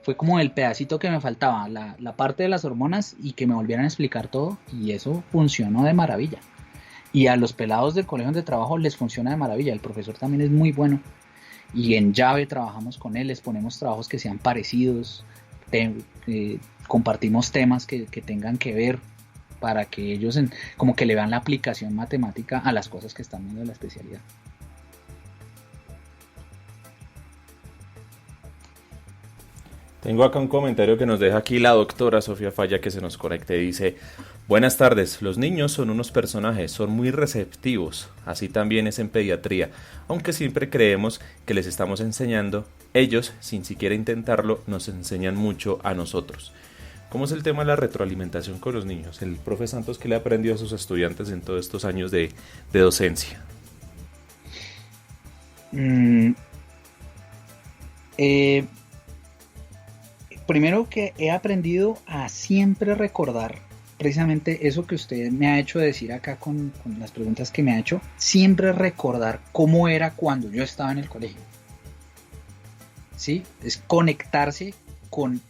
[SPEAKER 8] Fue como el pedacito que me faltaba, la parte de las hormonas, y que me volvieran a explicar todo, y eso funcionó de maravilla. Y a los pelados del colegio de trabajo les funciona de maravilla. El profesor también es muy bueno. Y en llave trabajamos con él, les ponemos trabajos que sean parecidos, compartimos temas que tengan que ver para que ellos como que le vean la aplicación matemática a las cosas que están viendo de la especialidad.
[SPEAKER 1] Tengo acá un comentario que nos deja aquí la doctora Sofía Falla, que se nos conecta y dice: buenas tardes, los niños son unos personajes, son muy receptivos, así también es en pediatría, aunque siempre creemos que les estamos enseñando, ellos, sin siquiera intentarlo, nos enseñan mucho a nosotros. ¿Cómo es el tema de la retroalimentación con los niños? El profe Santos, ¿qué le ha aprendido a sus estudiantes en todos estos años de docencia?
[SPEAKER 8] Primero que he aprendido a siempre recordar precisamente eso que usted me ha hecho decir acá con las preguntas que me ha hecho, siempre recordar cómo era cuando yo estaba en el colegio. ¿Sí? Es conectarse con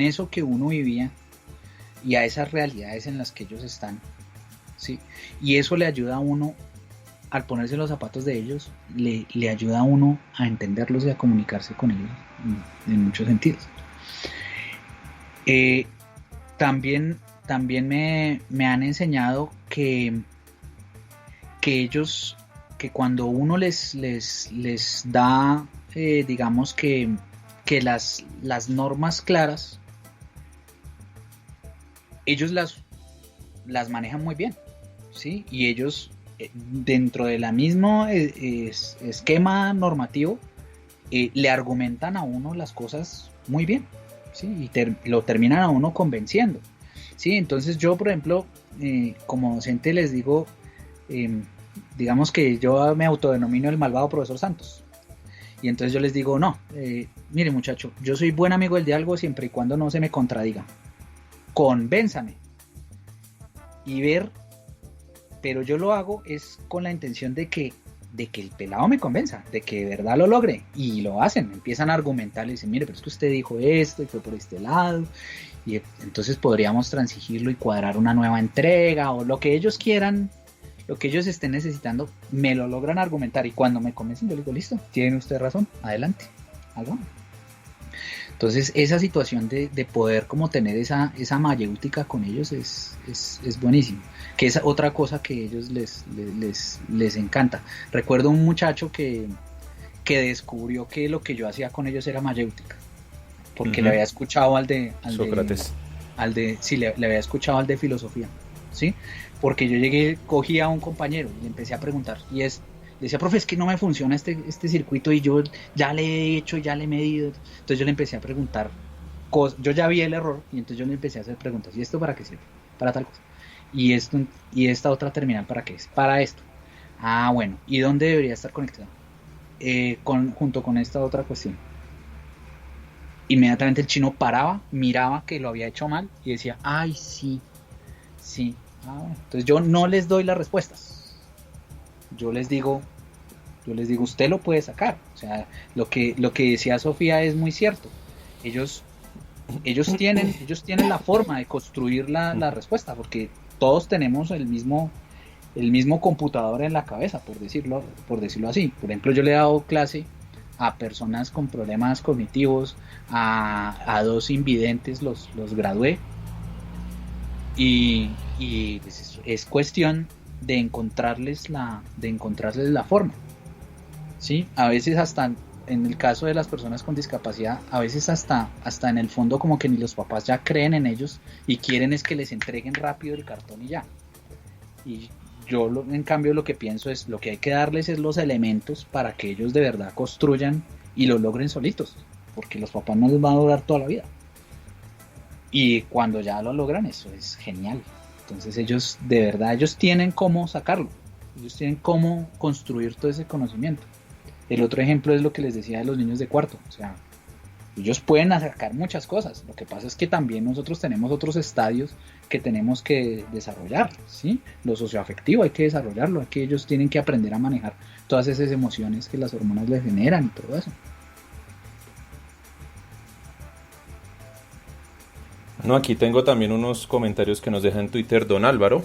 [SPEAKER 8] eso que uno vivía y a esas realidades en las que ellos están. ¿Sí? Y eso le ayuda a uno, al ponerse los zapatos de ellos, le ayuda a uno a entenderlos y a comunicarse con ellos en muchos sentidos. También me han enseñado que ellos, que cuando uno les da, digamos que las normas claras, ellos las manejan muy bien, ¿sí? Y ellos, dentro de la misma esquema normativo, le argumentan a uno las cosas muy bien. ¿Sí? Y lo terminan a uno convenciendo, ¿sí? Entonces yo, por ejemplo, como docente les digo, digamos que yo me autodenomino el malvado profesor Santos, y entonces yo les digo, no, mire muchacho, yo soy buen amigo del diálogo siempre y cuando no se me contradiga, convénzame, y ver, pero yo lo hago es con la intención de que el pelado me convenza, de que de verdad lo logre, y lo hacen, empiezan a argumentar, y dicen, mire, pero es que usted dijo esto y fue por este lado, y entonces podríamos transigirlo y cuadrar una nueva entrega, o lo que ellos quieran, lo que ellos estén necesitando, me lo logran argumentar, y cuando me convencen yo les digo, listo, tiene usted razón, adelante, hagamos. Entonces esa situación de poder como tener esa mayéutica con ellos es buenísimo, que es otra cosa que a ellos les encanta. Recuerdo un muchacho que descubrió que lo que yo hacía con ellos era mayéutica, porque le había escuchado al de
[SPEAKER 1] Sócrates.
[SPEAKER 8] Sí, le había escuchado al de filosofía, ¿sí? Porque yo llegué, cogí a un compañero y le empecé a preguntar, y le decía, profe, es que no me funciona este circuito y yo ya le he hecho, ya le he medido. Entonces yo le empecé a preguntar cosas, yo ya vi el error y entonces yo le empecé a hacer preguntas. ¿Y esto para qué sirve? Para tal cosa. ¿Y esta otra terminal para qué es? Para esto. Ah, bueno. ¿Y dónde debería estar conectado? Junto con esta otra cuestión. Inmediatamente el chino paraba, miraba que lo había hecho mal y decía, ay, sí. Ah, bueno. Entonces yo no les doy las respuestas. Yo les digo, usted lo puede sacar. O sea, lo que decía Sofía es muy cierto. Ellos tienen la forma de construir la respuesta, porque todos tenemos el mismo computador en la cabeza, por decirlo así. Por ejemplo, yo le he dado clase a personas con problemas cognitivos, a 2 invidentes los gradué, y pues es cuestión de encontrarles la forma, ¿sí? A veces hasta en el caso de las personas con discapacidad, a veces hasta en el fondo como que ni los papás ya creen en ellos y quieren es que les entreguen rápido el cartón y ya. Y yo en cambio lo que pienso es, lo que hay que darles es los elementos para que ellos de verdad construyan y lo logren solitos, porque los papás no les van a durar toda la vida. Y cuando ya lo logran, eso es genial. Entonces ellos, de verdad, ellos tienen cómo sacarlo, ellos tienen cómo construir todo ese conocimiento. El otro ejemplo es lo que les decía de los niños de cuarto, o sea, ellos pueden sacar muchas cosas, lo que pasa es que también nosotros tenemos otros estadios que tenemos que desarrollar, ¿sí? Lo socioafectivo hay que desarrollarlo, que ellos tienen que aprender a manejar todas esas emociones que las hormonas les generan y todo eso.
[SPEAKER 1] No, aquí tengo también unos comentarios que nos deja en Twitter don Álvaro,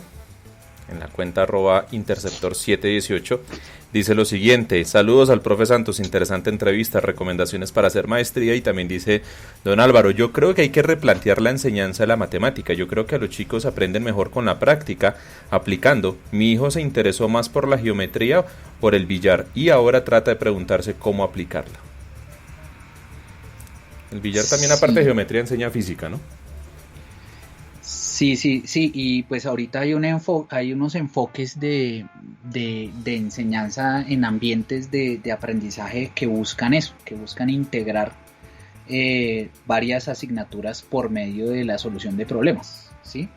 [SPEAKER 1] en la cuenta @interceptor718. dice lo siguiente: saludos al profe Santos, interesante entrevista, recomendaciones para hacer maestría. Y también dice don Álvaro: yo creo que hay que replantear la enseñanza de la matemática, yo creo que a los chicos aprenden mejor con la práctica, aplicando. Mi hijo se interesó más por la geometría, por el billar, y ahora trata de preguntarse cómo aplicarla. El billar también, aparte de geometría, enseña física, ¿no?
[SPEAKER 8] Sí, y pues ahorita hay unos enfoques de enseñanza en ambientes de aprendizaje que buscan eso, que buscan integrar varias asignaturas por medio de la solución de problemas, ¿sí?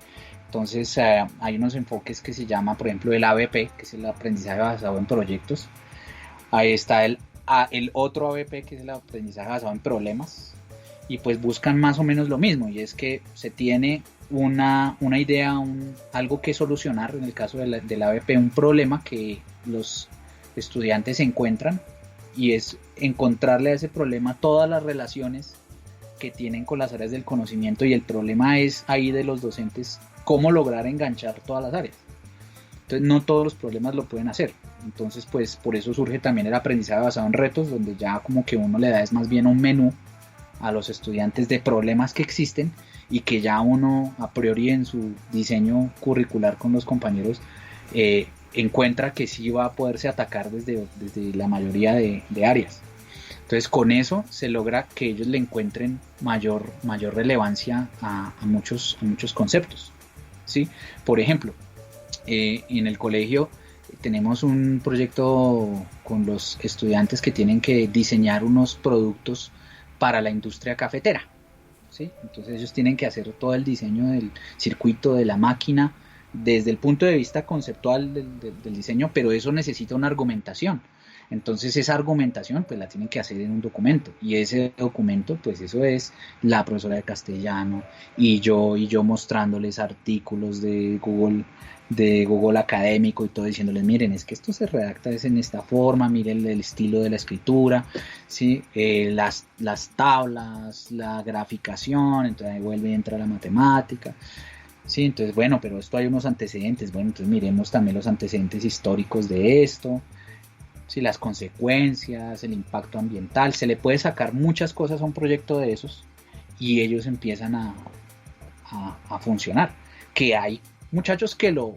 [SPEAKER 8] Entonces hay unos enfoques que se llama, por ejemplo, el ABP, que es el aprendizaje basado en proyectos. Ahí está el otro ABP, que es el aprendizaje basado en problemas, y pues buscan más o menos lo mismo, y es que se tiene una idea, algo que solucionar. En el caso del ABP, un problema que los estudiantes encuentran, y es encontrarle a ese problema todas las relaciones que tienen con las áreas del conocimiento, y el problema es ahí de los docentes cómo lograr enganchar todas las áreas. Entonces no todos los problemas lo pueden hacer, entonces pues por eso surge también el aprendizaje basado en retos, donde ya como que uno le da es más bien un menú a los estudiantes de problemas que existen, y que ya uno a priori en su diseño curricular con los compañeros encuentra que sí va a poderse atacar desde la mayoría de áreas. Entonces con eso se logra que ellos le encuentren mayor relevancia a muchos conceptos, ¿sí? Por ejemplo, en el colegio tenemos un proyecto con los estudiantes que tienen que diseñar unos productos para la industria cafetera, ¿sí? Entonces ellos tienen que hacer todo el diseño del circuito, de la máquina, desde el punto de vista conceptual del diseño, pero eso necesita una argumentación. Entonces esa argumentación pues la tienen que hacer en un documento, y ese documento pues eso es la profesora de castellano y yo mostrándoles artículos de Google académico y todo, diciéndoles: miren, es que esto se redacta en esta forma, miren el estilo de la escritura, ¿sí? Las tablas, la graficación, entonces ahí vuelve y entra la matemática, ¿sí? Entonces bueno, pero esto hay unos antecedentes, bueno, entonces miremos también los antecedentes históricos de esto, ¿sí? Las consecuencias, el impacto ambiental, se le puede sacar muchas cosas a un proyecto de esos, y ellos empiezan a funcionar. Que hay muchachos que lo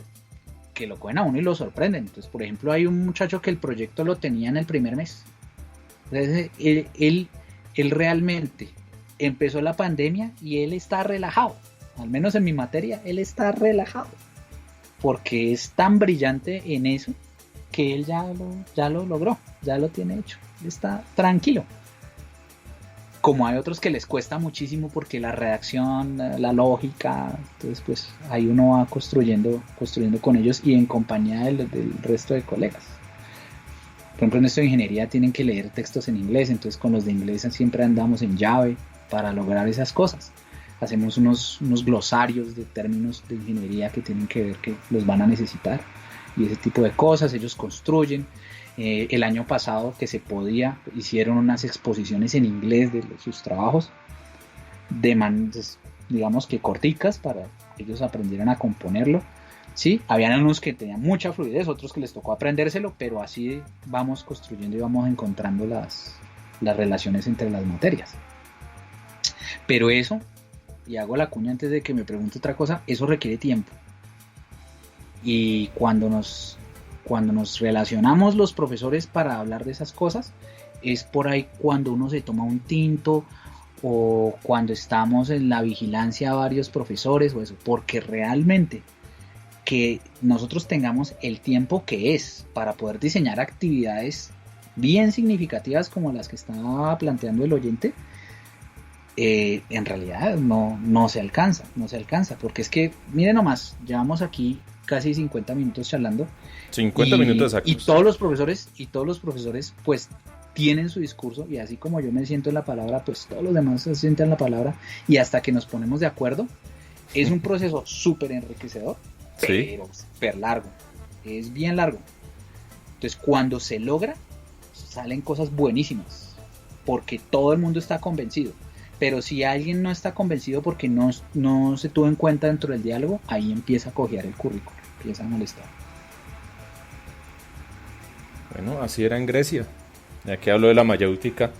[SPEAKER 8] cogen a uno y lo sorprenden. Entonces, por ejemplo, hay un muchacho que el proyecto lo tenía en el primer mes. Entonces, él realmente empezó la pandemia y él está relajado. Al menos en mi materia, él está relajado, porque es tan brillante en eso que él ya lo logró, ya lo tiene hecho, él está tranquilo. Como hay otros que les cuesta muchísimo porque la redacción, la lógica, entonces pues ahí uno va construyendo con ellos y en compañía del resto de colegas. Por ejemplo, en esto de ingeniería tienen que leer textos en inglés, entonces con los de inglés siempre andamos en llave para lograr esas cosas. Hacemos unos glosarios de términos de ingeniería que tienen que ver que los van a necesitar, y ese tipo de cosas ellos construyen. El año pasado, que se podía, hicieron unas exposiciones en inglés de sus trabajos, digamos que corticas, para que ellos aprendieran a componerlo, ¿sí? Habían unos que tenían mucha fluidez, otros que les tocó aprendérselo, pero así vamos construyendo y vamos encontrando las relaciones entre las materias. Pero eso, y hago la cuña antes de que me pregunte otra cosa, eso requiere tiempo. Y cuando nos relacionamos los profesores para hablar de esas cosas, es por ahí cuando uno se toma un tinto, o cuando estamos en la vigilancia varios profesores o eso, porque realmente que nosotros tengamos el tiempo que es para poder diseñar actividades bien significativas como las que estaba planteando el oyente, en realidad no se alcanza, porque es que, miren nomás, llevamos aquí casi 50 minutos charlando.
[SPEAKER 1] 50 minutos exactos.
[SPEAKER 8] Y todos los profesores pues tienen su discurso, y así como yo me siento en la palabra, pues todos los demás se sienten en la palabra, y hasta que nos ponemos de acuerdo, es un proceso súper enriquecedor, pero súper largo, es bien largo. Entonces cuando se logra, salen cosas buenísimas, porque todo el mundo está convencido. Pero si alguien no está convencido porque no se tuvo en cuenta dentro del diálogo, ahí empieza a cojear el currículo, empieza a molestar.
[SPEAKER 1] Bueno, así era en Grecia. Ya que hablo de la mayéutica,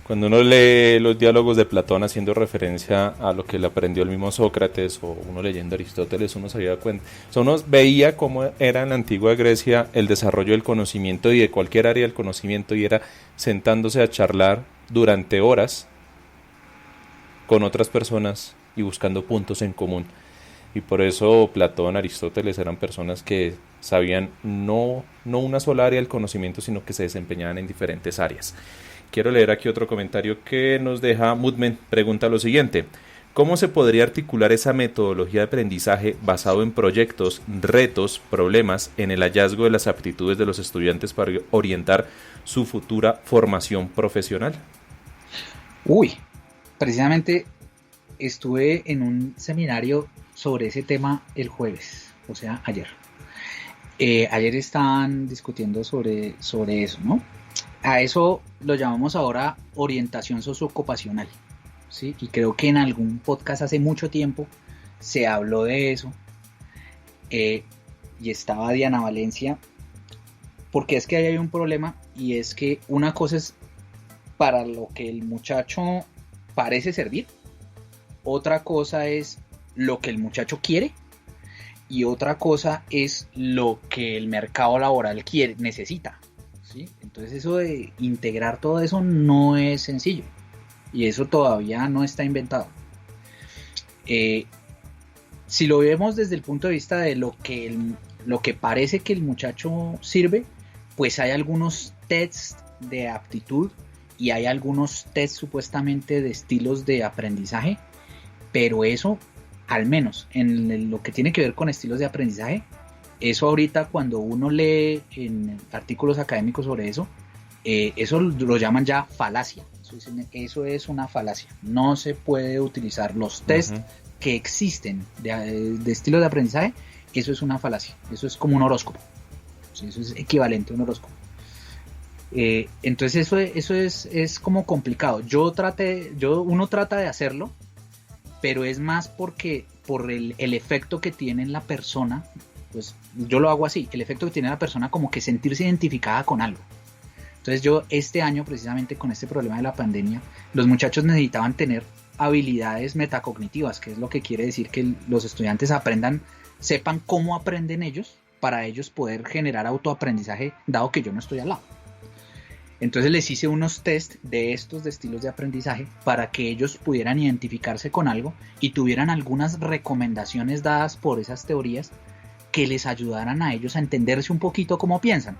[SPEAKER 1] cuando uno lee los diálogos de Platón haciendo referencia a lo que le aprendió el mismo Sócrates o uno leyendo Aristóteles, uno se había cuenta. O sea, uno veía cómo era en la antigua Grecia el desarrollo del conocimiento y de cualquier área del conocimiento, y era sentándose a charlar durante horas con otras personas y buscando puntos en común. Y por eso Platón, Aristóteles eran personas que sabían no una sola área del conocimiento, sino que se desempeñaban en diferentes áreas. Quiero leer aquí otro comentario que nos deja Mudmen. Pregunta lo siguiente: ¿cómo se podría articular esa metodología de aprendizaje basado en proyectos, retos, problemas en el hallazgo de las aptitudes de los estudiantes para orientar su futura formación profesional?
[SPEAKER 8] Precisamente estuve en un seminario sobre ese tema el jueves, o sea, ayer. Ayer estaban discutiendo sobre eso, ¿no? A eso lo llamamos ahora orientación socioocupacional, ¿sí? Y creo que en algún podcast hace mucho tiempo se habló de eso, y estaba Diana Valencia, porque es que ahí hay un problema, y es que una cosa es para lo que el muchacho parece servir, otra cosa es lo que el muchacho quiere, y otra cosa es lo que el mercado laboral necesita, ¿sí? Entonces eso de integrar todo eso no es sencillo, y eso todavía no está inventado. Si lo vemos desde el punto de vista de lo que parece que el muchacho sirve, pues hay algunos tests de aptitud y hay algunos tests supuestamente de estilos de aprendizaje, pero eso, al menos en lo que tiene que ver con estilos de aprendizaje, eso ahorita cuando uno lee en artículos académicos sobre eso, eso lo llaman ya falacia. Eso es una falacia. No se puede utilizar los tests que existen de estilos de aprendizaje. Eso es una falacia. Eso es como un horóscopo. Eso es equivalente a un horóscopo. Entonces eso es como complicado. Uno trata de hacerlo, pero es más por el efecto que tiene en la persona. Pues yo lo hago así, el efecto que tiene la persona, como que sentirse identificada con algo. Entonces yo este año, precisamente con este problema de la pandemia, los muchachos necesitaban tener habilidades metacognitivas, que es lo que quiere decir que los estudiantes sepan cómo aprenden ellos, para ellos poder generar autoaprendizaje, dado que yo no estoy al lado. Entonces les hice unos test de estilos de aprendizaje para que ellos pudieran identificarse con algo y tuvieran algunas recomendaciones dadas por esas teorías que les ayudaran a ellos a entenderse un poquito cómo piensan.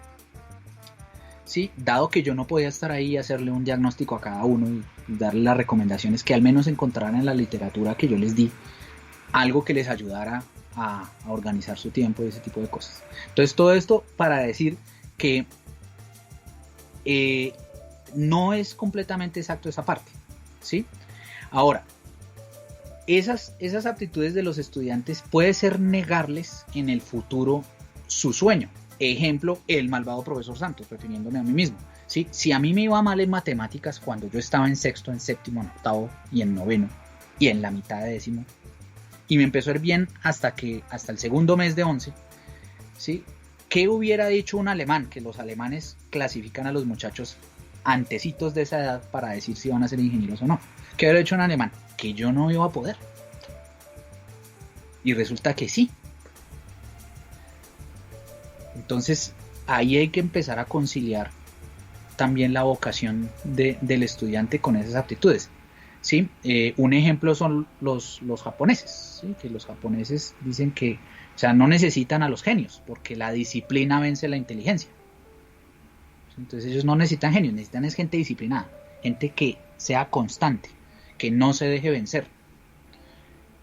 [SPEAKER 8] Sí, dado que yo no podía estar ahí y hacerle un diagnóstico a cada uno y darle las recomendaciones, que al menos encontraran en la literatura que yo les di algo que les ayudara a organizar su tiempo y ese tipo de cosas. Entonces todo esto para decir que no es completamente exacto esa parte, ¿sí? Ahora, esas aptitudes de los estudiantes puede ser negarles en el futuro su sueño. Ejemplo, el malvado profesor Santos, refiriéndome a mí mismo, ¿sí? Si a mí me iba mal en matemáticas cuando yo estaba en sexto, en séptimo, en octavo y en noveno y en la mitad de décimo, y me empezó a ir bien hasta el segundo mes de 11, ¿sí? ¿Qué hubiera dicho un alemán? Que los alemanes clasifican a los muchachos antecitos de esa edad para decir si van a ser ingenieros o no. ¿Qué hubiera dicho un alemán? Que yo no iba a poder. Y resulta que sí. Entonces ahí hay que empezar a conciliar también la vocación del estudiante con esas aptitudes, ¿sí? Un ejemplo son los japoneses, ¿sí? Que los japoneses dicen que, o sea, no necesitan a los genios porque la disciplina vence la inteligencia. Entonces ellos no necesitan genios, necesitan es gente disciplinada, gente que sea constante, que no se deje vencer.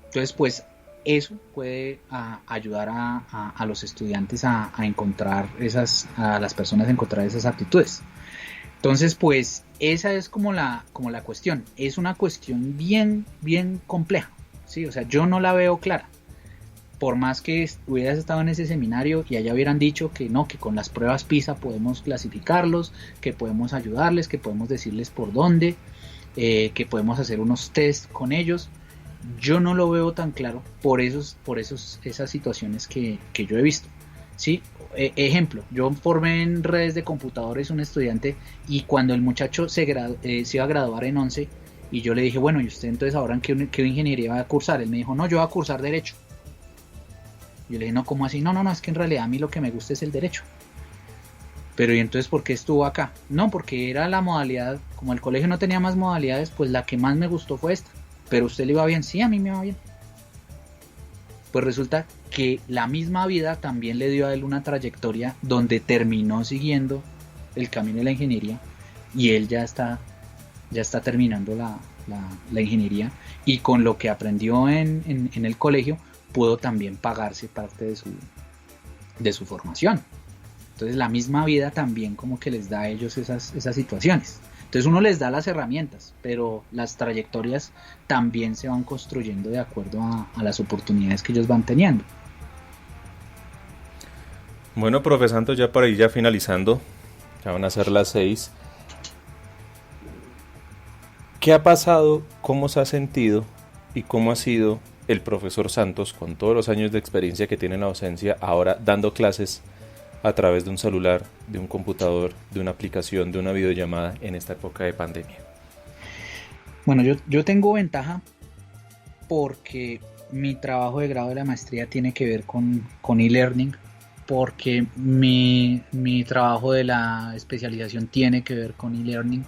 [SPEAKER 8] Entonces pues eso puede ayudar a los estudiantes a encontrar a las personas a encontrar esas aptitudes. Entonces pues esa es como la cuestión. Es una cuestión bien compleja, ¿sí? O sea, yo no la veo clara. Por más que hubieras estado en ese seminario y allá hubieran dicho que no, que con las pruebas PISA podemos clasificarlos, que podemos ayudarles, que podemos decirles por dónde, que podemos hacer unos test con ellos, yo no lo veo tan claro por esas situaciones que yo he visto, ¿sí? ejemplo, yo formé en redes de computadores un estudiante y cuando el muchacho se iba a graduar en 11 y yo le dije, bueno, ¿y usted entonces ahora en qué ingeniería va a cursar? Él me dijo, no, yo voy a cursar Derecho. Yo le dije, no, ¿cómo así? No, es que en realidad a mí lo que me gusta es el Derecho. Pero ¿y entonces por qué estuvo acá? No, porque era la modalidad, como el colegio no tenía más modalidades, pues la que más me gustó fue esta. ¿Pero usted le iba bien? Sí, a mí me va bien. Pues resulta que la misma vida también le dio a él una trayectoria donde terminó siguiendo el camino de la ingeniería y él ya está terminando la ingeniería y con lo que aprendió en el colegio pudo también pagarse parte de su formación. Entonces la misma vida también como que les da a ellos esas situaciones. Entonces uno les da las herramientas, pero las trayectorias también se van construyendo de acuerdo a las oportunidades que ellos van teniendo.
[SPEAKER 1] Bueno, profe Santos, ya para ir ya finalizando, ya van a ser las 6. ¿Qué ha pasado, cómo se ha sentido y cómo ha sido el profesor Santos con todos los años de experiencia que tiene en la docencia ahora dando clases a través de un celular, de un computador, de una aplicación, de una videollamada en esta época de pandemia?
[SPEAKER 8] Bueno, yo tengo ventaja porque mi trabajo de grado de la maestría tiene que ver con e-learning, porque mi trabajo de la especialización tiene que ver con e-learning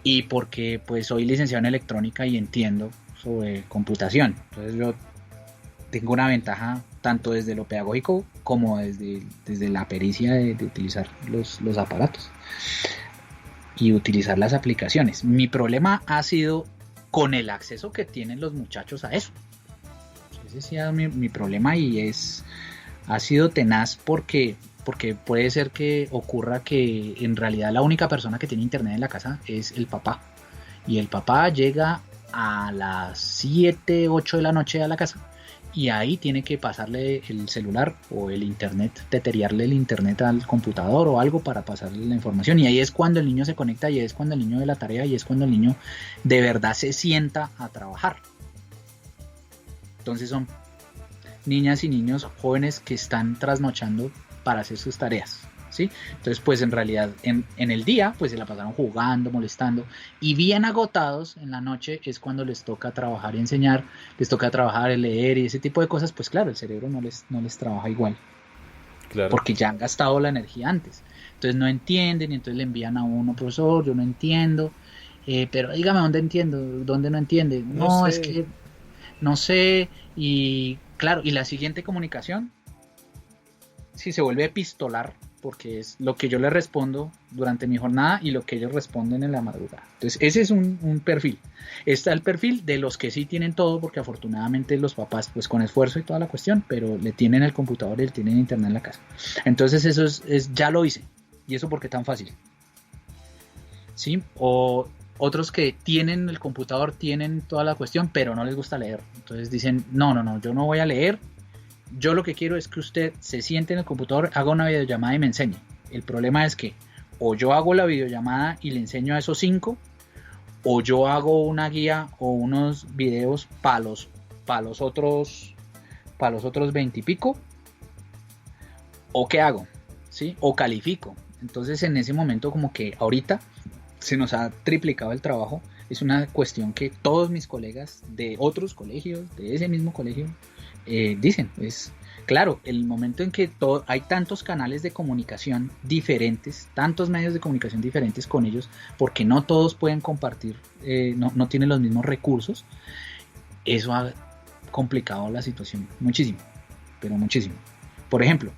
[SPEAKER 8] y porque pues soy licenciado en electrónica y entiendo sobre computación. Entonces yo tengo una ventaja tanto desde lo pedagógico como desde la pericia de utilizar los aparatos y utilizar las aplicaciones. Mi problema ha sido con el acceso que tienen los muchachos a eso. Ese ha sido mi problema y ha sido tenaz porque puede ser que ocurra que en realidad la única persona que tiene internet en la casa es el papá y el papá llega a las 7, 8 de la noche a la casa y ahí tiene que pasarle el celular o el internet, teterearle el internet al computador o algo para pasarle la información y ahí es cuando el niño se conecta y ahí es cuando el niño ve la tarea y es cuando el niño de verdad se sienta a trabajar. Entonces son niñas y niños jóvenes que están trasnochando para hacer sus tareas, ¿sí? Entonces pues en realidad en el día pues se la pasaron jugando, molestando y bien agotados en la noche es cuando les toca trabajar y enseñar, les toca trabajar, leer y ese tipo de cosas, pues claro, el cerebro no les trabaja igual, claro, porque ya han gastado la energía antes, entonces no entienden y entonces le envían a uno, profesor, yo no entiendo, pero dígame dónde entiendo, dónde no entiende, no es que no sé, y claro, y la siguiente comunicación si se vuelve epistolar porque es lo que yo les respondo durante mi jornada y lo que ellos responden en la madrugada. Entonces ese es un perfil. Está el perfil de los que sí tienen todo, porque afortunadamente los papás pues con esfuerzo y toda la cuestión, pero le tienen el computador y le tienen internet en la casa. Entonces eso es ya lo hice. ¿Y eso por qué tan fácil? ¿Sí? O otros que tienen el computador, tienen toda la cuestión, pero no les gusta leer. Entonces dicen, no, yo no voy a leer. Yo lo que quiero es que usted se siente en el computador, haga una videollamada y me enseñe. El problema es que o yo hago la videollamada y le enseño a esos 5, o yo hago una guía o unos videos para los otros 20 y pico, o qué hago, ¿sí? O califico. Entonces en ese momento como que ahorita se nos ha triplicado el trabajo. Es una cuestión que todos mis colegas de otros colegios, de ese mismo colegio, dicen, es claro, el momento en que hay tantos canales de comunicación diferentes, tantos medios de comunicación diferentes con ellos, porque no todos pueden compartir, no tienen los mismos recursos, eso ha complicado la situación muchísimo, pero muchísimo. Por ejemplo,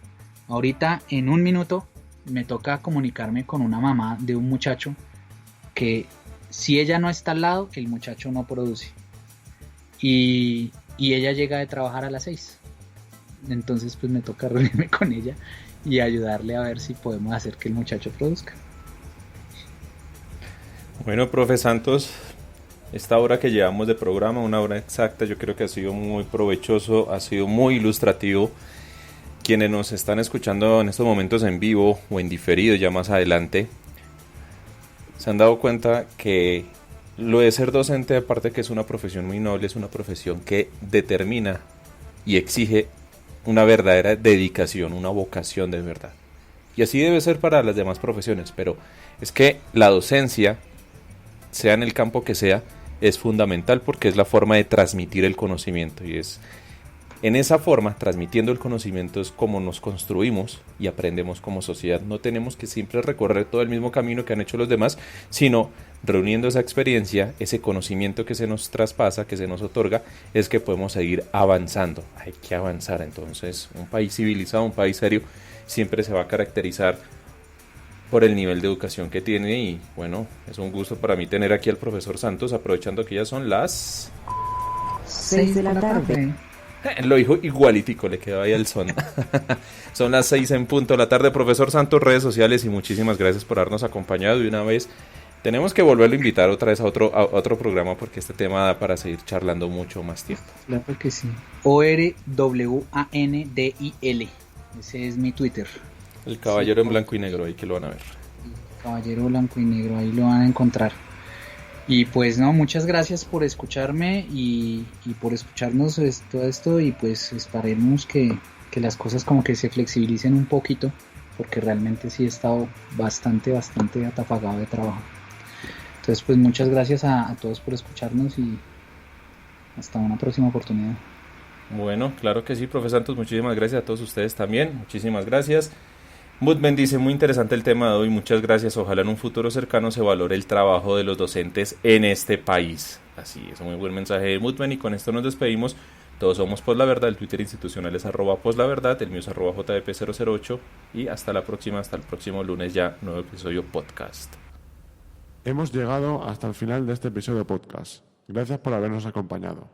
[SPEAKER 8] ahorita en un minuto me toca comunicarme con una mamá de un muchacho que si ella no está al lado, el muchacho no produce. Y ella llega de trabajar a las 6. Entonces pues me toca reunirme con ella y ayudarle a ver si podemos hacer que el muchacho produzca.
[SPEAKER 1] Bueno, profe Santos, esta hora que llevamos de programa, una hora exacta, yo creo que ha sido muy provechoso, ha sido muy ilustrativo. Quienes nos están escuchando en estos momentos en vivo o en diferido ya más adelante, se han dado cuenta que lo de ser docente, aparte que es una profesión muy noble, es una profesión que determina y exige una verdadera dedicación, una vocación de verdad. Y así debe ser para las demás profesiones, pero es que la docencia, sea en el campo que sea, es fundamental porque es la forma de transmitir el conocimiento, y es en esa forma, transmitiendo el conocimiento, es como nos construimos y aprendemos como sociedad. No tenemos que siempre recorrer todo el mismo camino que han hecho los demás, sino reuniendo esa experiencia, ese conocimiento que se nos traspasa, que se nos otorga, es que podemos seguir avanzando. Hay que avanzar. Entonces, un país civilizado, un país serio, siempre se va a caracterizar por el nivel de educación que tiene. Y bueno, es un gusto para mí tener aquí al profesor Santos, aprovechando que ya son las
[SPEAKER 6] 6 de la tarde.
[SPEAKER 1] Lo dijo igualitico, le quedó ahí el son. Son las 6 en punto de la tarde. Profesor Santos, redes sociales, y muchísimas gracias por habernos acompañado de una vez. Tenemos que volverlo a invitar otra vez a otro programa, porque este tema da para seguir charlando mucho más tiempo.
[SPEAKER 8] Claro que sí. ORWANDIL. Ese es mi Twitter.
[SPEAKER 1] El caballero en blanco y negro, ahí que lo van a ver.
[SPEAKER 8] Caballero blanco y negro, ahí lo van a encontrar. Y pues no, muchas gracias por escucharme y por escucharnos todo esto, y pues esperemos que las cosas como que se flexibilicen un poquito, porque realmente sí he estado bastante atafagado de trabajo. Entonces pues muchas gracias a todos por escucharnos y hasta una próxima oportunidad.
[SPEAKER 1] Bueno, claro que sí, profesor Santos, muchísimas gracias a todos ustedes también, muchísimas gracias. Mutmen dice, muy interesante el tema de hoy, muchas gracias, ojalá en un futuro cercano se valore el trabajo de los docentes en este país. Así es, un muy buen mensaje de Mutmen, y con esto nos despedimos. Todos somos Pos la Verdad, el Twitter institucional es @poslaverdad, el mío es @jp008, y hasta la próxima, hasta el próximo lunes ya, nuevo episodio podcast.
[SPEAKER 9] Hemos llegado hasta el final de este episodio podcast. Gracias por habernos acompañado.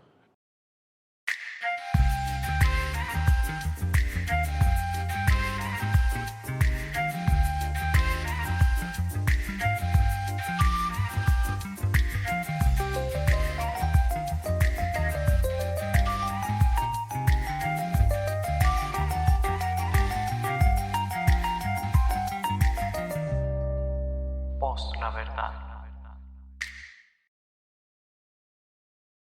[SPEAKER 7] Pos la Verdad.